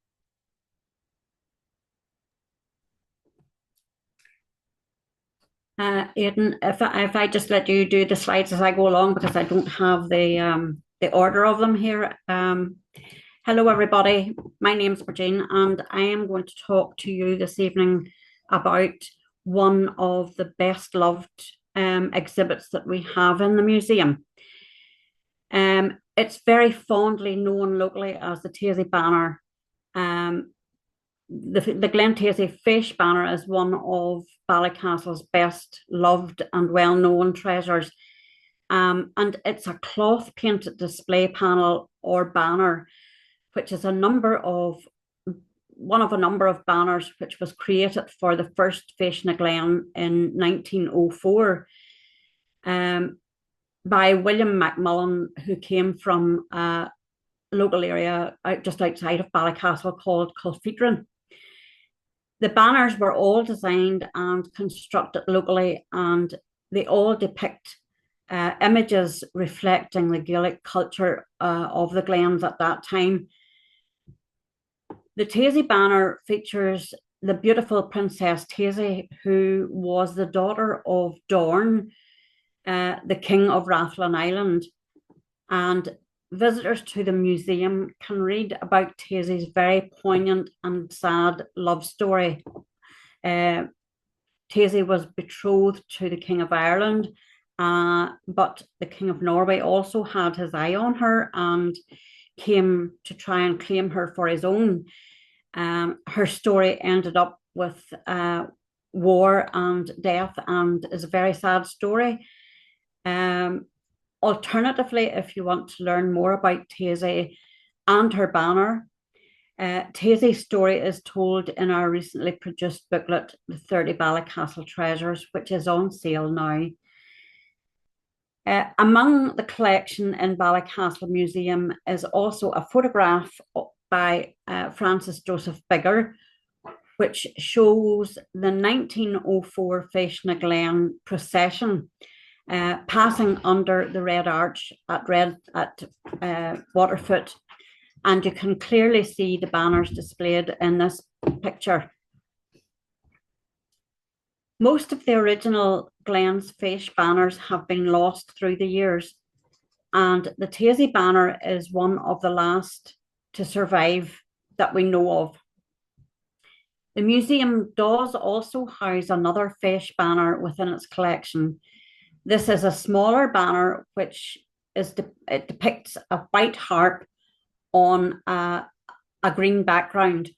Aidan, if I just let you do the slides as I go along, because I don't have the order of them here. Hello, everybody. My name's Brigene, and I am going to talk to you this evening about one of the best loved exhibits that we have in the museum. It's very fondly known locally as the Taisy Banner. The Glen Taisy Fish Banner is one of Ballycastle's best loved and well-known treasures. And it's a cloth painted display panel or banner, which is one of a number of banners which was created for the first Fish na Glen in 1904 by William McMichael, who came from a local area just outside of Ballycastle called Culfeetrin. The banners were all designed and constructed locally, and they all depict images reflecting the Gaelic culture of the Glens at that time. The Taisy banner features the beautiful Princess Taisy, who was the daughter of Dorn, the King of Rathlin Island. And visitors to the museum can read about Taisy's very poignant and sad love story. Taisy was betrothed to the King of Ireland, but the King of Norway also had his eye on her and came to try and claim her for his own. Her story ended up with war and death, and is a very sad story. Alternatively, if you want to learn more about Taisy and her banner, Taisy's story is told in our recently produced booklet, The 30 Ballycastle Treasures, which is on sale now. Among the collection in Ballycastle Museum is also a photograph by Francis Joseph Bigger, which shows the 1904 Fish na Glen procession passing under the Red Arch at Waterfoot, and you can clearly see the banners displayed in this picture. Most of the original Glen's Fish banners have been lost through the years, and the Taisy banner is one of the last to survive that we know of. The museum does also house another fish banner within its collection. This is a smaller banner which it depicts a white harp on a green background,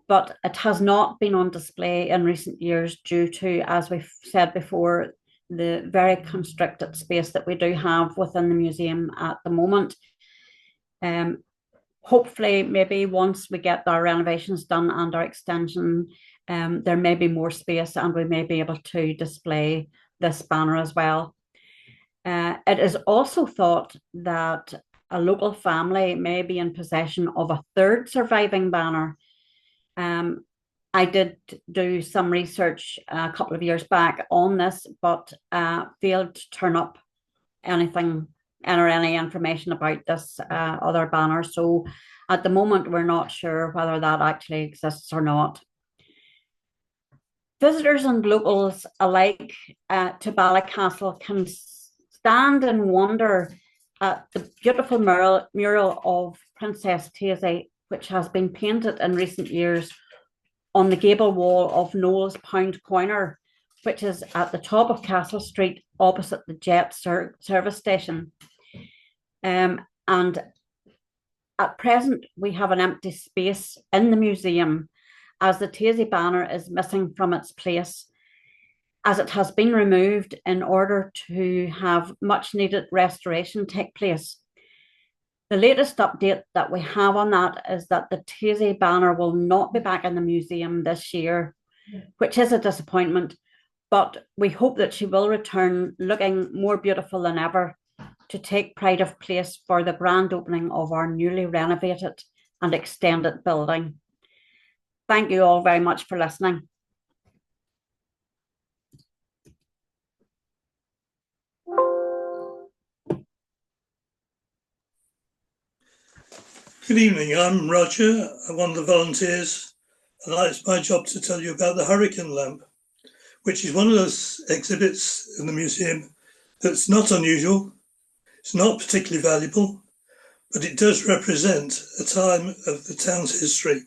but it has not been on display in recent years due to, as we've said before, the very constricted space that we do have within the museum at the moment. Hopefully, maybe once we get our renovations done and our extension, there may be more space and we may be able to display this banner as well. It is also thought that a local family may be in possession of a third surviving banner. I did do some research a couple of years back on this, but failed to turn up anything or any information about this other banner. So at the moment, we're not sure whether that actually exists or not. Visitors and locals alike to Ballycastle can stand and wonder at the beautiful mural of Princess Taisy, which has been painted in recent years on the gable wall of Noel's Pound Coiner, which is at the top of Castle Street, opposite the Jet service station. And at present, we have an empty space in the museum as the Taizé banner is missing from its place, as it has been removed in order to have much needed restoration take place. The latest update that we have on that is that the Taizé banner will not be back in the museum this year, which is a disappointment, but we hope that she will return looking more beautiful than ever to take pride of place for the grand opening of our newly renovated and extended building. Thank you all very much for listening.
Good evening, I'm Roger, I'm one of the volunteers, and it's my job to tell you about the Hurricane Lamp, which is one of those exhibits in the museum that's not unusual, it's not particularly valuable, but it does represent a time of the town's history.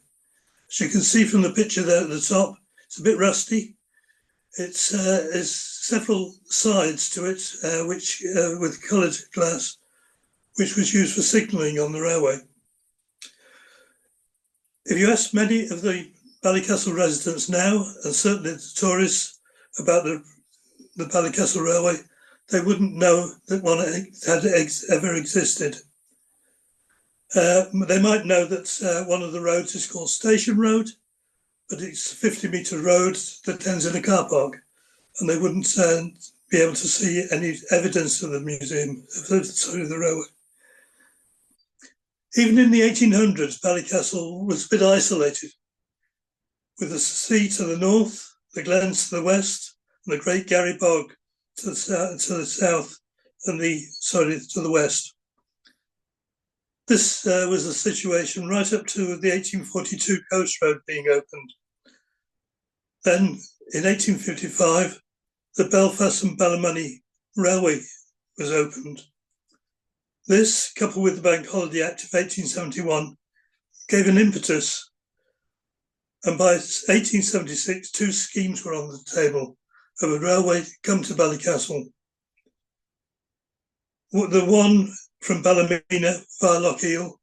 As you can see from the picture there at the top, it's a bit rusty. It's several sides to it, which with coloured glass, which was used for signalling on the railway. If you ask many of the Ballycastle residents now, and certainly the tourists, about the Ballycastle Railway, they wouldn't know that one had ever existed. They might know that one of the roads is called Station Road, but it's a 50-metre road that ends in a car park, and they wouldn't be able to see any evidence of the museum, of the railway. Even in the 1800s, Ballycastle was a bit isolated, with the sea to the north, the glens to the west, and the Great Garry Bog to the south, and to the west. This was the situation right up to the 1842 Coast Road being opened. Then, in 1855, the Belfast and Ballymoney Railway was opened. This, coupled with the Bank Holiday Act of 1871, gave an impetus, and by 1876, two schemes were on the table of a railway to come to Ballycastle. The one from Ballymena via Lochiel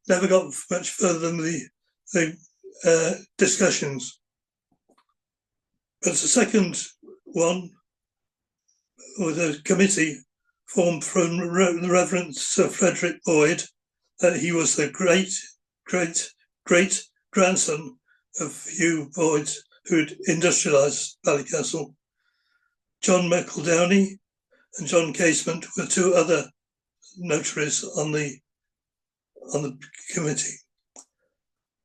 never got much further than the discussions. But the second one, with a committee formed from the Reverend Sir Frederick Boyd, he was the great grandson of Hugh Boyd, who'd industrialised Ballycastle. John McEldowney and John Casement were two other notaries on the committee.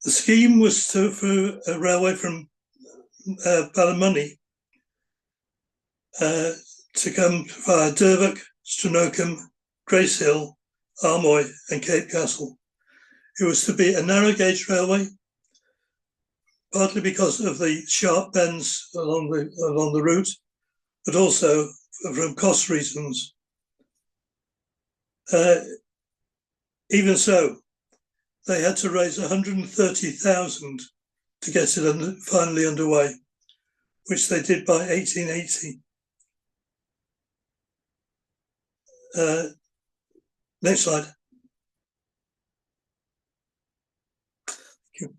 The scheme was for a railway from Ballymoney to come via Durbuck, Strenocum, Grace Hill, Armoy and Cape Castle. It was to be a narrow gauge railway, partly because of the sharp bends along the route, but also from cost reasons. Even so, they had to raise 130,000 to get it finally underway, which they did by 1880. Next slide. Thank you.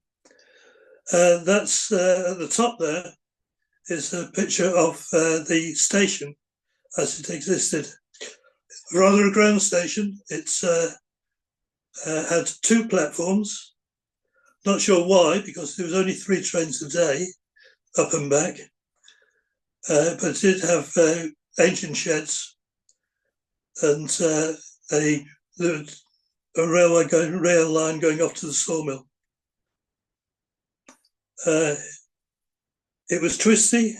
That's at the top there is a picture of the station as it existed. Rather a ground station. It's had two platforms. Not sure why, because there was only 3 trains a day up and back. But it did have engine sheds and a rail line going off to the sawmill. It was twisty,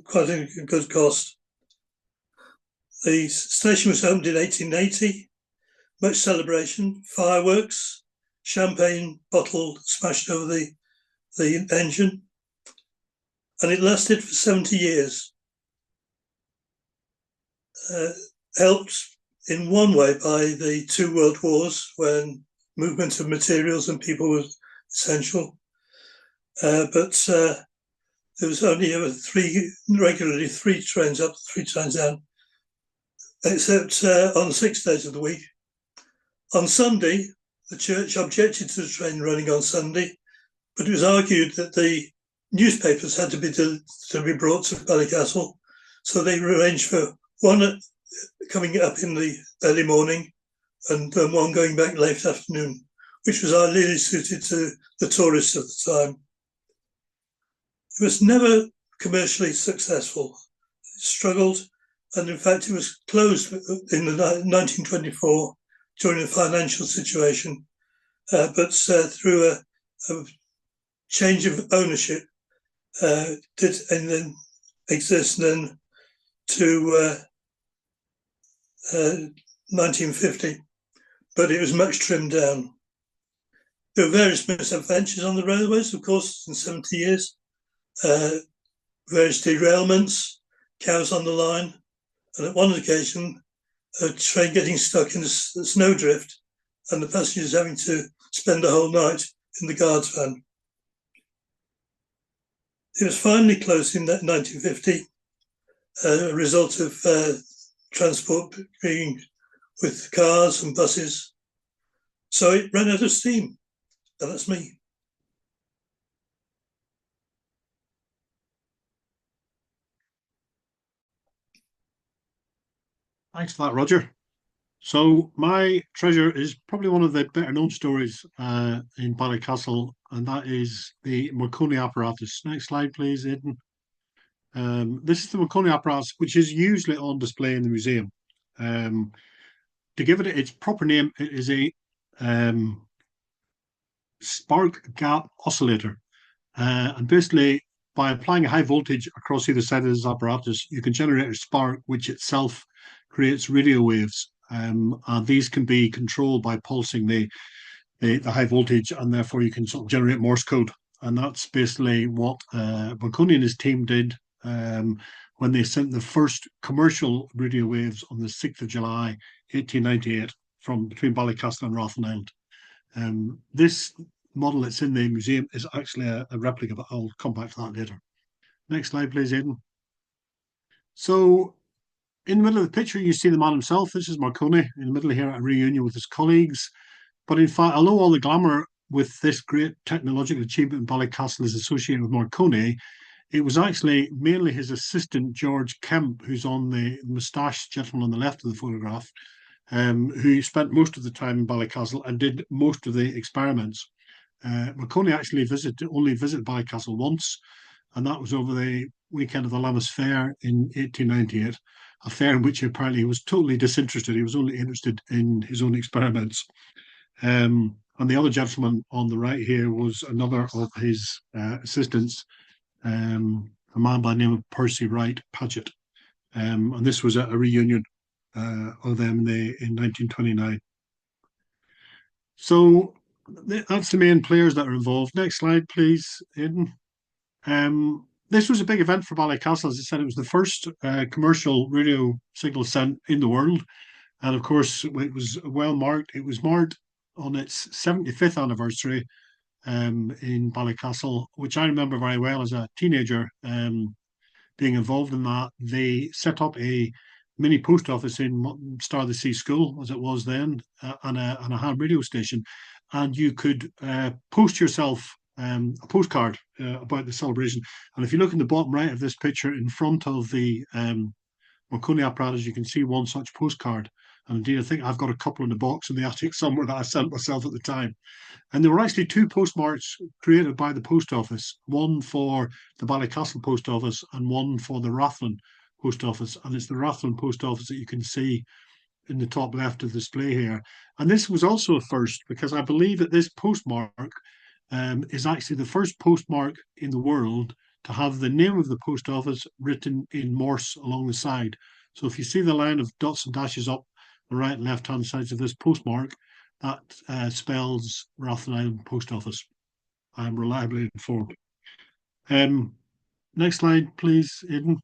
quite a good cost. The station was opened in 1880. Much celebration, fireworks, champagne bottle smashed over the engine, and it lasted for 70 years. Helped in one way by the 2 world wars, when movement of materials and people was essential. But there was only regularly three trains up, three trains down, except on 6 days of the week. On Sunday, the church objected to the train running on Sunday, but it was argued that the newspapers had to be brought to Ballycastle, so they arranged for one coming up in the early morning and one going back late afternoon, which was ideally suited to the tourists of the time. It was never commercially successful. It struggled, and in fact it was closed in 1924 during a financial situation, but through a change of ownership, did and then exist then to 1950, but it was much trimmed down. There were various misadventures on the railways, of course, in 70 years, various derailments, cows on the line, and at one occasion, a train getting stuck in a snowdrift and the passengers having to spend the whole night in the guard's van. It was finally closed in 1950, a result of transport being with cars and buses. So it ran out of steam, and that's me.
Thanks for that, Roger. So my treasure is probably one of the better known stories in Ballycastle, and that is the Marconi apparatus. Next slide, please, Aidan. This is the Marconi apparatus, which is usually on display in the museum. To give it its proper name, it is a spark gap oscillator. And basically, by applying a high voltage across either side of this apparatus, you can generate a spark, which itself creates radio waves. And these can be controlled by pulsing the high voltage, and therefore you can sort of generate Morse code. And that's basically what Marconi and his team did when they sent the first commercial radio waves on the 6th of July, 1898, from between Ballycastle and Rathlin Island. This model that's in the museum is actually a replica, but I'll come back to that later. Next slide, please, Aidan. So in the middle of the picture, you see the man himself. This is Marconi in the middle here at a reunion with his colleagues. But in fact, although all the glamour with this great technological achievement in Ballycastle is associated with Marconi, it was actually mainly his assistant, George Kemp, who's on the moustached gentleman on the left of the photograph, who spent most of the time in Ballycastle and did most of the experiments. Marconi actually only visited Ballycastle once, and that was over the weekend of the Lammas Fair in 1898, a fair in which apparently he was totally disinterested. He was only interested in his own experiments. And the other gentleman on the right here was another of his assistants, a man by the name of Percy Wright Paget. And this was a reunion of them in 1929. So that's the main players that are involved. Next slide, please, Aidan. This was a big event for Ballycastle. As I said, it was the first commercial radio signal sent in the world. And of course, it was well marked. It was marked on its 75th anniversary in Ballycastle, which I remember very well as a teenager being involved in that. They set up a mini post office in Star of the Sea School, as it was then, and a ham radio station. And you could post yourself a postcard about the celebration. And if you look in the bottom right of this picture, in front of the Marconi apparatus, you can see one such postcard. And indeed, I think I've got a couple in the box in the attic somewhere that I sent myself at the time. And there were actually two postmarks created by the post office, one for the Ballycastle post office and one for the Rathlin post office. And it's the Rathlin post office that you can see in the top left of the display here. And this was also a first, because I believe that this postmark is actually the first postmark in the world to have the name of the post office written in Morse along the side. So if you see the line of dots and dashes up the right and left-hand sides of this postmark, that spells Rathlin Island Post Office. I'm reliably informed. Next slide, please, Aidan.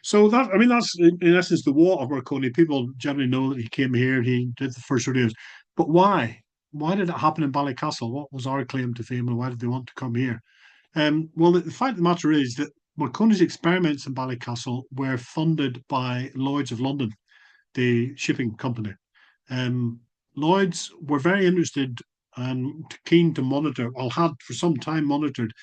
So that's in essence the what of Marconi. People generally know that he came here and he did the first radios. But why? Why did it happen in Ballycastle? What was our claim to fame and why did they want to come here? Well, the fact of the matter is that Marconi's experiments in Ballycastle were funded by Lloyd's of London, the shipping company. Lloyd's were very interested and keen to monitor, or had for some time monitored,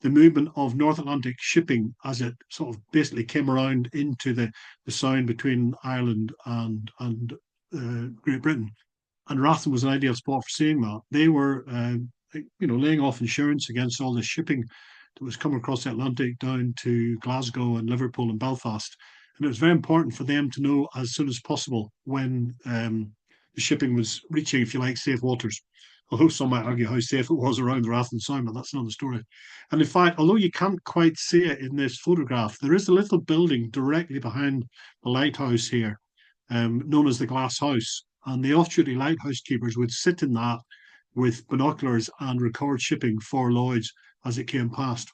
the movement of North Atlantic shipping as it sort of basically came around into the sound between Ireland and Great Britain. And Rathlin was an ideal spot for seeing that. They were, laying off insurance against all the shipping that was coming across the Atlantic down to Glasgow and Liverpool and Belfast. And it was very important for them to know as soon as possible when the shipping was reaching, if you like, safe waters. Although some might argue how safe it was around the Rathlin Sound, but that's another story. And in fact, although you can't quite see it in this photograph, there is a little building directly behind the lighthouse here, known as the Glass House. And the off-duty lighthouse keepers would sit in that with binoculars and record shipping for Lloyd's as it came past.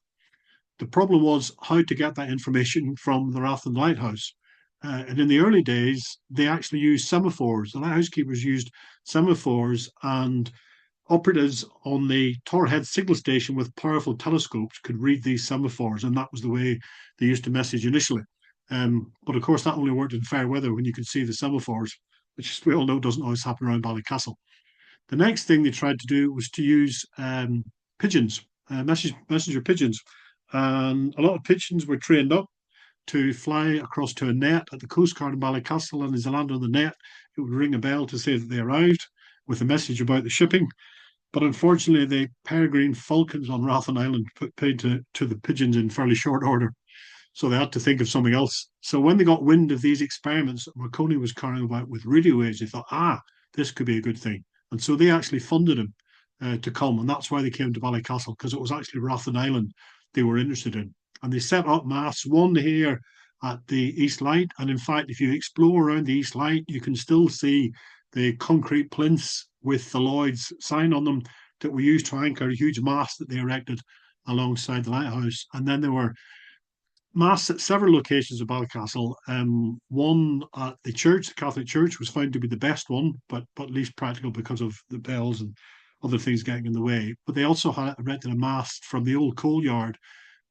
The problem was how to get that information from the Rathlin Lighthouse. And in the early days, they actually used semaphores. The lighthouse keepers used semaphores, and operatives on the Torhead signal station with powerful telescopes could read these semaphores, and that was the way they used to message initially. But of course, that only worked in fair weather when you could see the semaphores, which we all know doesn't always happen around Ballycastle. The next thing they tried to do was to use pigeons, messenger pigeons. And a lot of pigeons were trained up to fly across to a net at the Coast Guard in Ballycastle, and as they landed on the net, it would ring a bell to say that they arrived with a message about the shipping. But unfortunately, the peregrine falcons on Rathlin Island put paid to the pigeons in fairly short order. So they had to think of something else. So when they got wind of these experiments that Marconi was carrying about with radio waves, they thought, this could be a good thing. And so they actually funded him to come. And that's why they came to Ballycastle, because it was actually Rathlin Island they were interested in. And they set up masts, one here at the East Light. And in fact, if you explore around the East Light, you can still see the concrete plinths with the Lloyd's sign on them that were used to anchor a huge mast that they erected alongside the lighthouse. And then there were masts at several locations of Ballycastle. One at the church, the Catholic Church, was found to be the best one, but least practical because of the bells and other things getting in the way. But they also had erected a mast from the old coal yard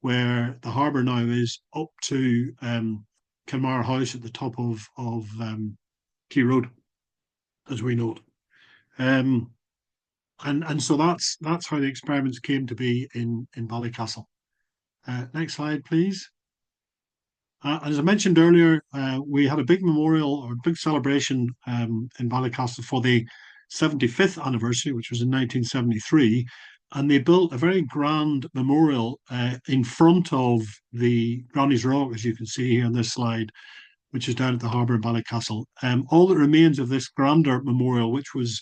where the harbour now is up to Kilmar House at the top of Key Road, as we know it. And so that's how the experiments came to be in Ballycastle. Next slide, please. As I mentioned earlier, we had a big memorial or big celebration in Ballycastle for the 75th anniversary, which was in 1973. And they built a very grand memorial in front of the Granny's Rock, as you can see here on this slide, which is down at the harbour in Ballycastle. All that remains of this grander memorial, which was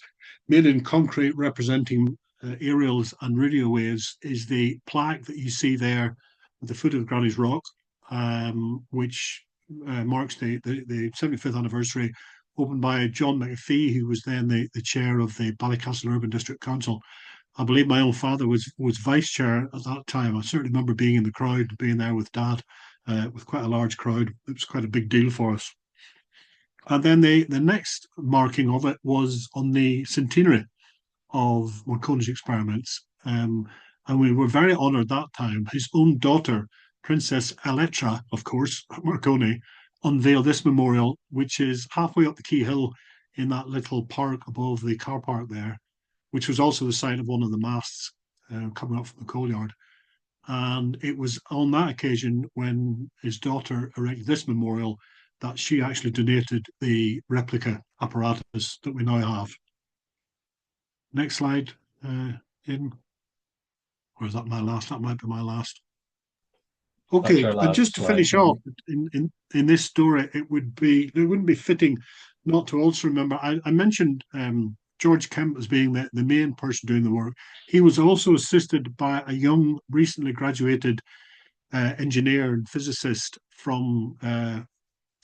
made in concrete representing aerials and radio waves, is the plaque that you see there at the foot of Granny's Rock, which marks the 75th anniversary, opened by John McAfee, who was then the chair of the Ballycastle Urban District Council. I believe my own father was vice chair at that time. I certainly remember being in the crowd, being there with Dad, with quite a large crowd. It was quite a big deal for us. And then the next marking of it was on the centenary of Marconi's experiments. And we were very honoured that time. His own daughter, Princess Elettra, of course, Marconi, unveiled this memorial, which is halfway up the Quay Hill in that little park above the car park there, which was also the site of one of the masts coming up from the coal yard. And it was on that occasion when his daughter erected this memorial that she actually donated the replica apparatus that we now have. Next slide, Aidan. Or is that my last? That might be my last. Okay, and just to finish off in this story, it wouldn't be fitting not to also remember. I mentioned George Kemp as being the main person doing the work. He was also assisted by a young, recently graduated engineer and physicist from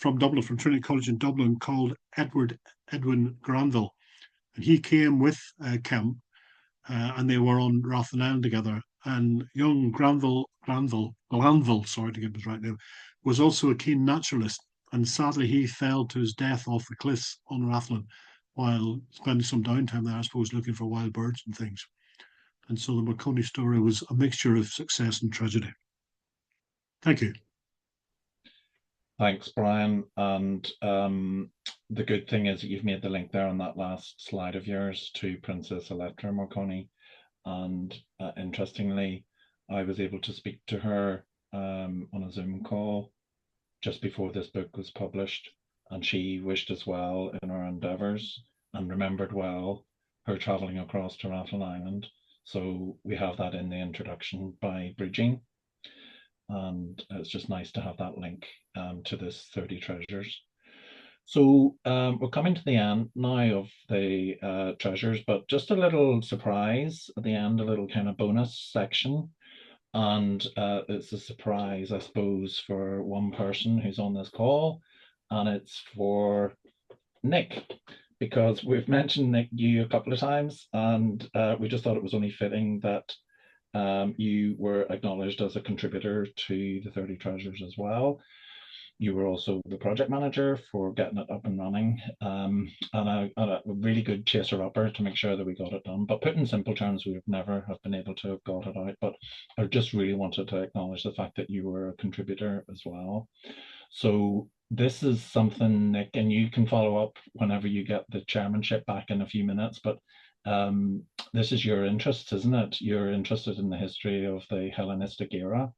Dublin, from Trinity College in Dublin, called Edwin Granville. And he came with Kemp, and they were on Rathlin Island together. And young Glanville, sorry to get his right name, was also a keen naturalist. And sadly, he fell to his death off the cliffs on Rathlin while spending some downtime there, I suppose, looking for wild birds and things. And so the Marconi story was a mixture of success and tragedy. Thank you.
Thanks, Brian. And the good thing is that you've made the link there on that last slide of yours to Princess Electra Marconi. And interestingly, I was able to speak to her on a Zoom call just before this book was published. And she wished us well in our endeavours and remembered well her travelling across to Rathlin Island. So we have that in the introduction by Brigene. And it's just nice to have that link to this 30 treasures. So we're coming to the end now of the treasures, but just a little surprise at the end, a little kind of bonus section. And it's a surprise, I suppose, for one person who's on this call, and it's for Nick, because we've mentioned Nick you a couple of times, and we just thought it was only fitting that you were acknowledged as a contributor to the 30 treasures as well. You were also the project manager for getting it up and running, and a really good chaser-upper to make sure that we got it done. But put in simple terms, we would never have been able to have got it out. But I just really wanted to acknowledge the fact that you were a contributor as well. So this is something, Nick, and you can follow up whenever you get the chairmanship back in a few minutes, but this is your interest, isn't it? You're interested in the history of the Hellenistic era.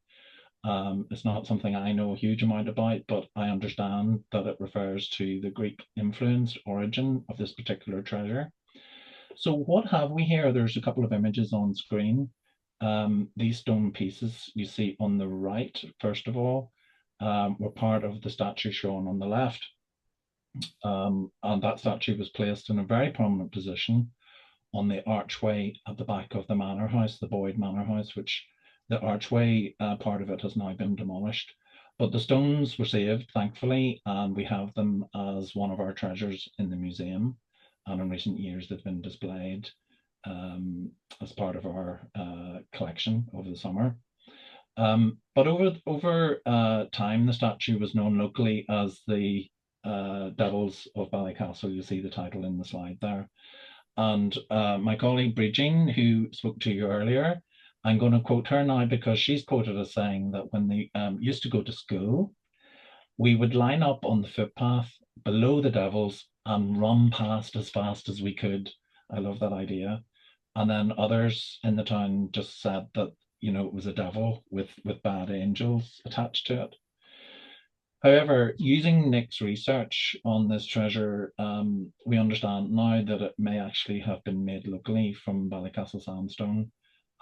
It's not something I know a huge amount about, but I understand that it refers to the Greek influenced origin of this particular treasure. So what have we here? There's a couple of images on screen. These stone pieces you see on the right, first of all, were part of the statue shown on the left. And that statue was placed in a very prominent position on the archway at the back of the manor house, the Boyd Manor House, which the archway part of it has now been demolished. But the stones were saved, thankfully, and we have them as one of our treasures in the museum. And in recent years, they've been displayed as part of our collection over the summer. But over time, the statue was known locally as the Devils of Ballycastle. You see the title in the slide there. And my colleague Brigene, who spoke to you earlier, I'm going to quote her now because she's quoted as saying that when they used to go to school, we would line up on the footpath below the Devils and run past as fast as we could. I love that idea. And then others in the town just said that, you know, it was a devil with bad angels attached to it. However, using Nick's research on this treasure, we understand now that it may actually have been made locally from Ballycastle sandstone.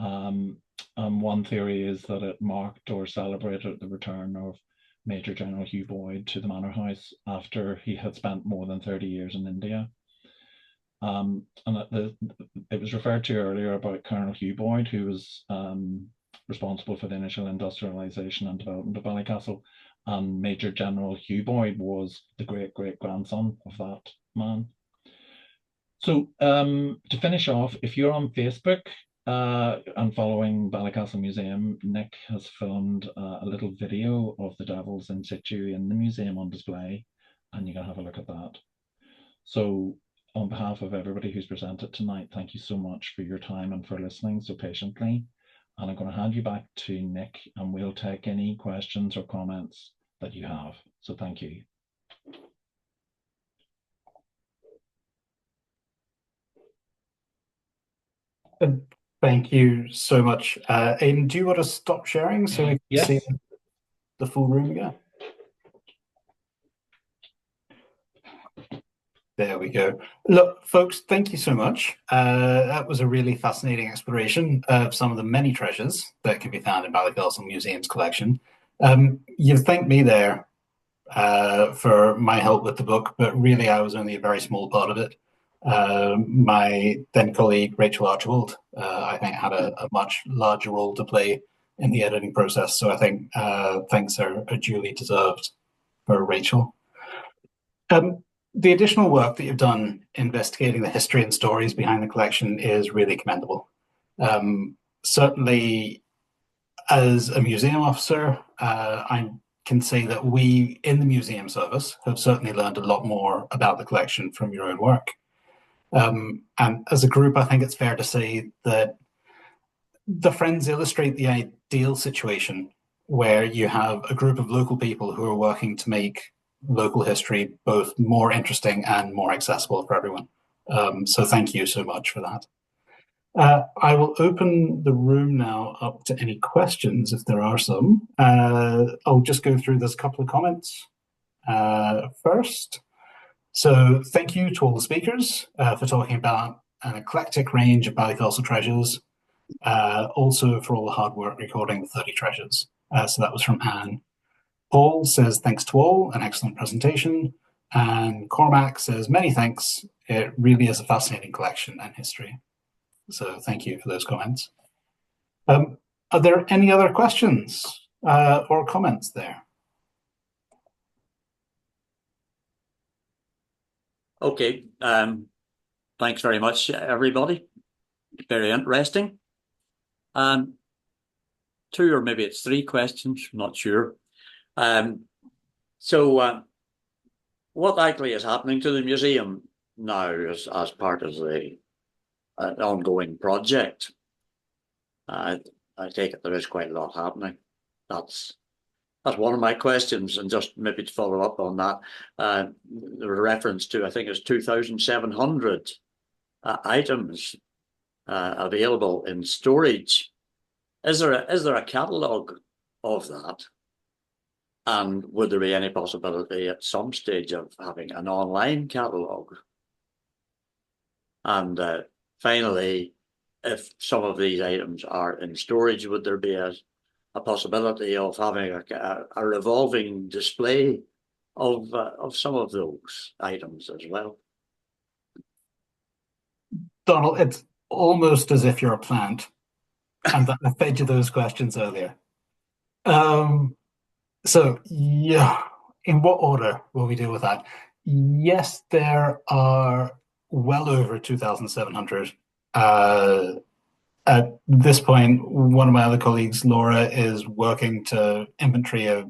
And one theory is that it marked or celebrated the return of Major General Hugh Boyd to the Manor House after he had spent more than 30 years in India. And it was referred to earlier about Colonel Hugh Boyd, who was responsible for the initial industrialization and development of Ballycastle. And Major General Hugh Boyd was the great-great-grandson of that man. So to finish off, if you're on Facebook and following Ballycastle Museum, Nick has filmed a little video of the Devils in situ in the museum on display, and you can have a look at that. So on behalf of everybody who's presented tonight, thank you so much for your time and for listening so patiently. And I'm going to hand you back to Nick, and we'll take any questions or comments that you have. So thank you.
Thank you so much. Aidan, do you want to stop sharing so we can see the full room again? There we go. Look, folks, thank you so much. That was a really fascinating exploration of some of the many treasures that can be found in Ballycastle Museum's collection. You've thanked me there for my help with the book, but really I was only a very small part of it. My then colleague, Rachel Archibald, I think had a much larger role to play in the editing process. So I think thanks are duly deserved for Rachel. The additional work that you've done investigating the history and stories behind the collection is really commendable. Certainly, as a museum officer, I can say that we in the museum service have certainly learned a lot more about the collection from your own work. And as a group, I think it's fair to say that the Friends illustrate the ideal situation where you have a group of local people who are working to make local history both more interesting and more accessible for everyone. So thank you so much for that. I will open the room now up to any questions if there are some. I'll just go through this couple of comments first. So thank you to all the speakers for talking about an eclectic range of Ballycastle treasures, also for all the hard work recording the 30 treasures. So that was from Anne. Paul says, thanks to all, an excellent presentation. And Cormac says, many thanks. It really is a fascinating collection and history. So thank you for those comments. Are there any other questions or comments there?
Okay, thanks very much, everybody. Very interesting. Two or maybe it's three questions, I'm not sure. So what actually is happening to the museum now as part of the ongoing project? I take it there is quite a lot happening. That's one of my questions, and just maybe to follow up on that, there was a reference to, I think it's 2,700 items available in storage. Is there a catalogue of that? And would there be any possibility at some stage of having an online catalogue? And finally, if some of these items are in storage, would there be a possibility of having a revolving display of some of those items as well?
Donald, it's almost as if you're a plant, and I fed you those questions earlier. So yeah, in what order will we deal with that? Yes, there are well over 2,700. At this point, one of my other colleagues, Laura, is working to inventory a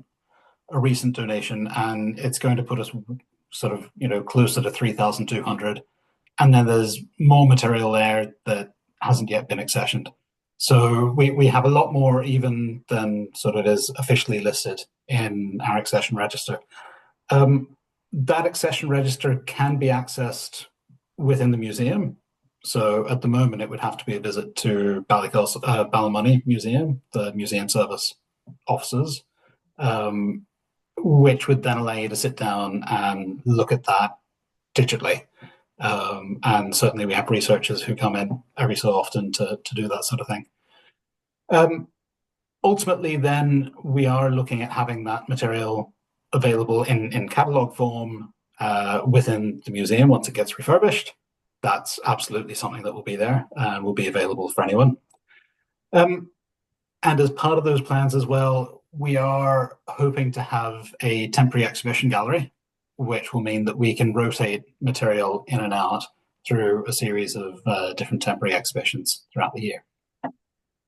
recent donation, and it's going to put us sort of, closer to 3,200. And then there's more material there that hasn't yet been accessioned. So we have a lot more even than sort of is officially listed in our accession register. That accession register can be accessed within the museum. So at the moment, it would have to be a visit to Ballymoney Museum, the museum service offices, which would then allow you to sit down and look at that digitally. And certainly we have researchers who come in every so often to do that sort of thing. Ultimately, then, we are looking at having that material available in catalogue form within the museum once it gets refurbished. That's absolutely something that will be there and will be available for anyone. And as part of those plans as well, we are hoping to have a temporary exhibition gallery, which will mean that we can rotate material in and out through a series of different temporary exhibitions throughout the year.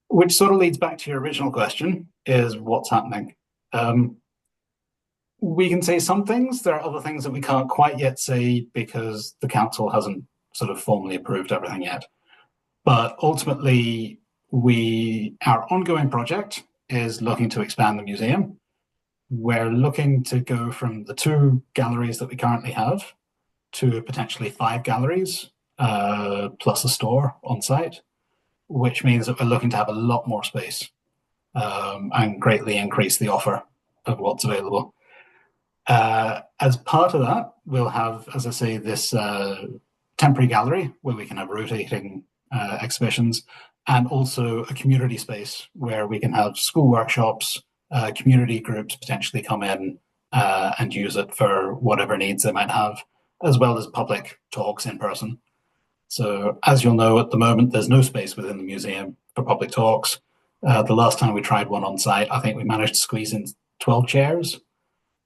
Which sort of leads back to your original question, is what's happening? We can say some things. There are other things that we can't quite yet say because the council hasn't sort of formally approved everything yet. But ultimately, our ongoing project is looking to expand the museum. We're looking to go from the 2 galleries that we currently have to potentially 5 galleries, plus a store on site, which means that we're looking to have a lot more space and greatly increase the offer of what's available. As part of that, we'll have, as I say, this temporary gallery where we can have rotating exhibitions, and also a community space where we can have school workshops, community groups potentially come in and use it for whatever needs they might have, as well as public talks in person. So as you'll know, at the moment, there's no space within the museum for public talks. The last time we tried one on site, I think we managed to squeeze in 12 chairs.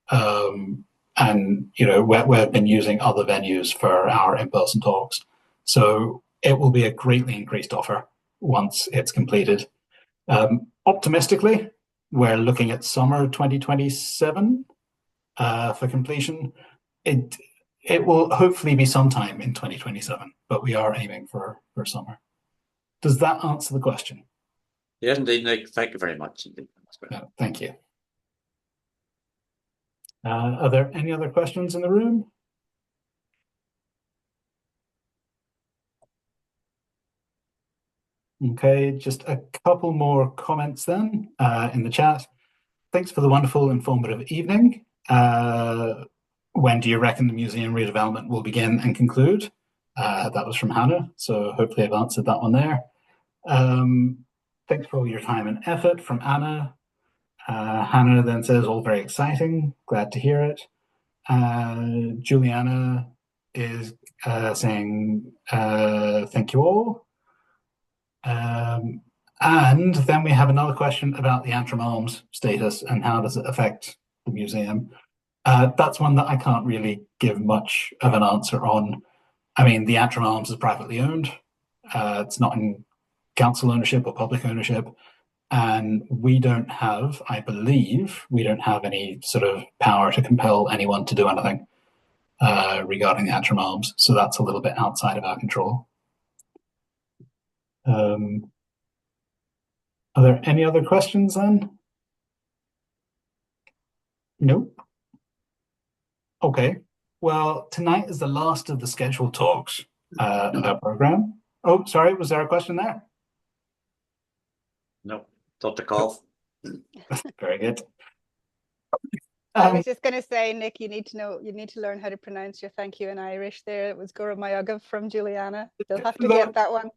And, we've been using other venues for our in-person talks. So it will be a greatly increased offer once it's completed. Optimistically, we're looking at summer 2027 for completion. It will hopefully be sometime in 2027, but we are aiming for summer. Does that answer the question?
Yes, indeed, Nick. Thank you very much. Indeed.
No, thank you. Are there any other questions in the room? Okay, just a couple more comments then in the chat. Thanks for the wonderful, informative evening. When do you reckon the museum redevelopment will begin and conclude? That was from Hannah, so hopefully I've answered that one there. Thanks for all your time and effort from Anna. Hannah then says, all very exciting, glad to hear it. Juliana is saying, thank you all. And then we have another question about the Antrim Arms status and how does it affect the museum. That's one that I can't really give much of an answer on. I mean, the Antrim Arms is privately owned. It's not in council ownership or public ownership. And we don't have, I believe, we don't have any sort of power to compel anyone to do anything regarding the Antrim Arms. So that's a little bit outside of our control. Are there any other questions then? Nope. Okay. Well, tonight is the last of the scheduled talks of our program. Oh, sorry, was there a question there?
No, thought to call.
Very good.
I was just going to say, Nick, you need to learn how to pronounce your thank you in Irish there. It was Gura Mayagav from Juliana. You'll have to get that one.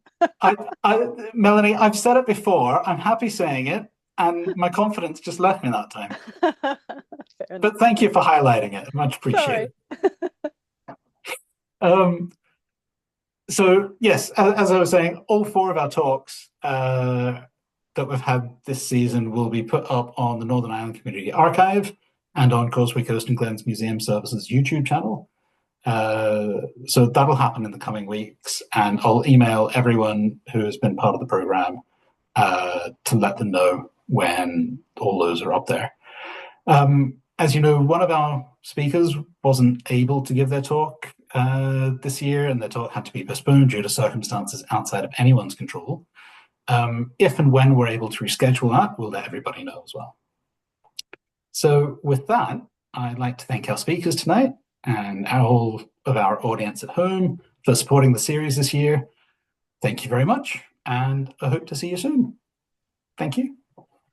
Melanie, I've said it before. I'm happy saying it, and my confidence just left me that time. But thank you for highlighting it. Much appreciated. So yes, as I was saying, all four of our talks that we've had this season will be put up on the Northern Ireland Community Archive and on Causeway Coast and Glens Museum Services YouTube channel. So that'll happen in the coming weeks, and I'll email everyone who has been part of the program to let them know when all those are up there. As you know, one of our speakers wasn't able to give their talk this year, and their talk had to be postponed due to circumstances outside of anyone's control. If and when we're able to reschedule that, we'll let everybody know as well. So with that, I'd like to thank our speakers tonight and all of our audience at home for supporting the series this year. Thank you very much, and I hope to see you soon. Thank you.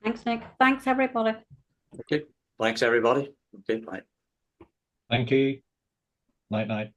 Thanks, Nick. Thanks, everybody.
Okay. Thanks, everybody. Okay, bye.
Thank you. Night, night.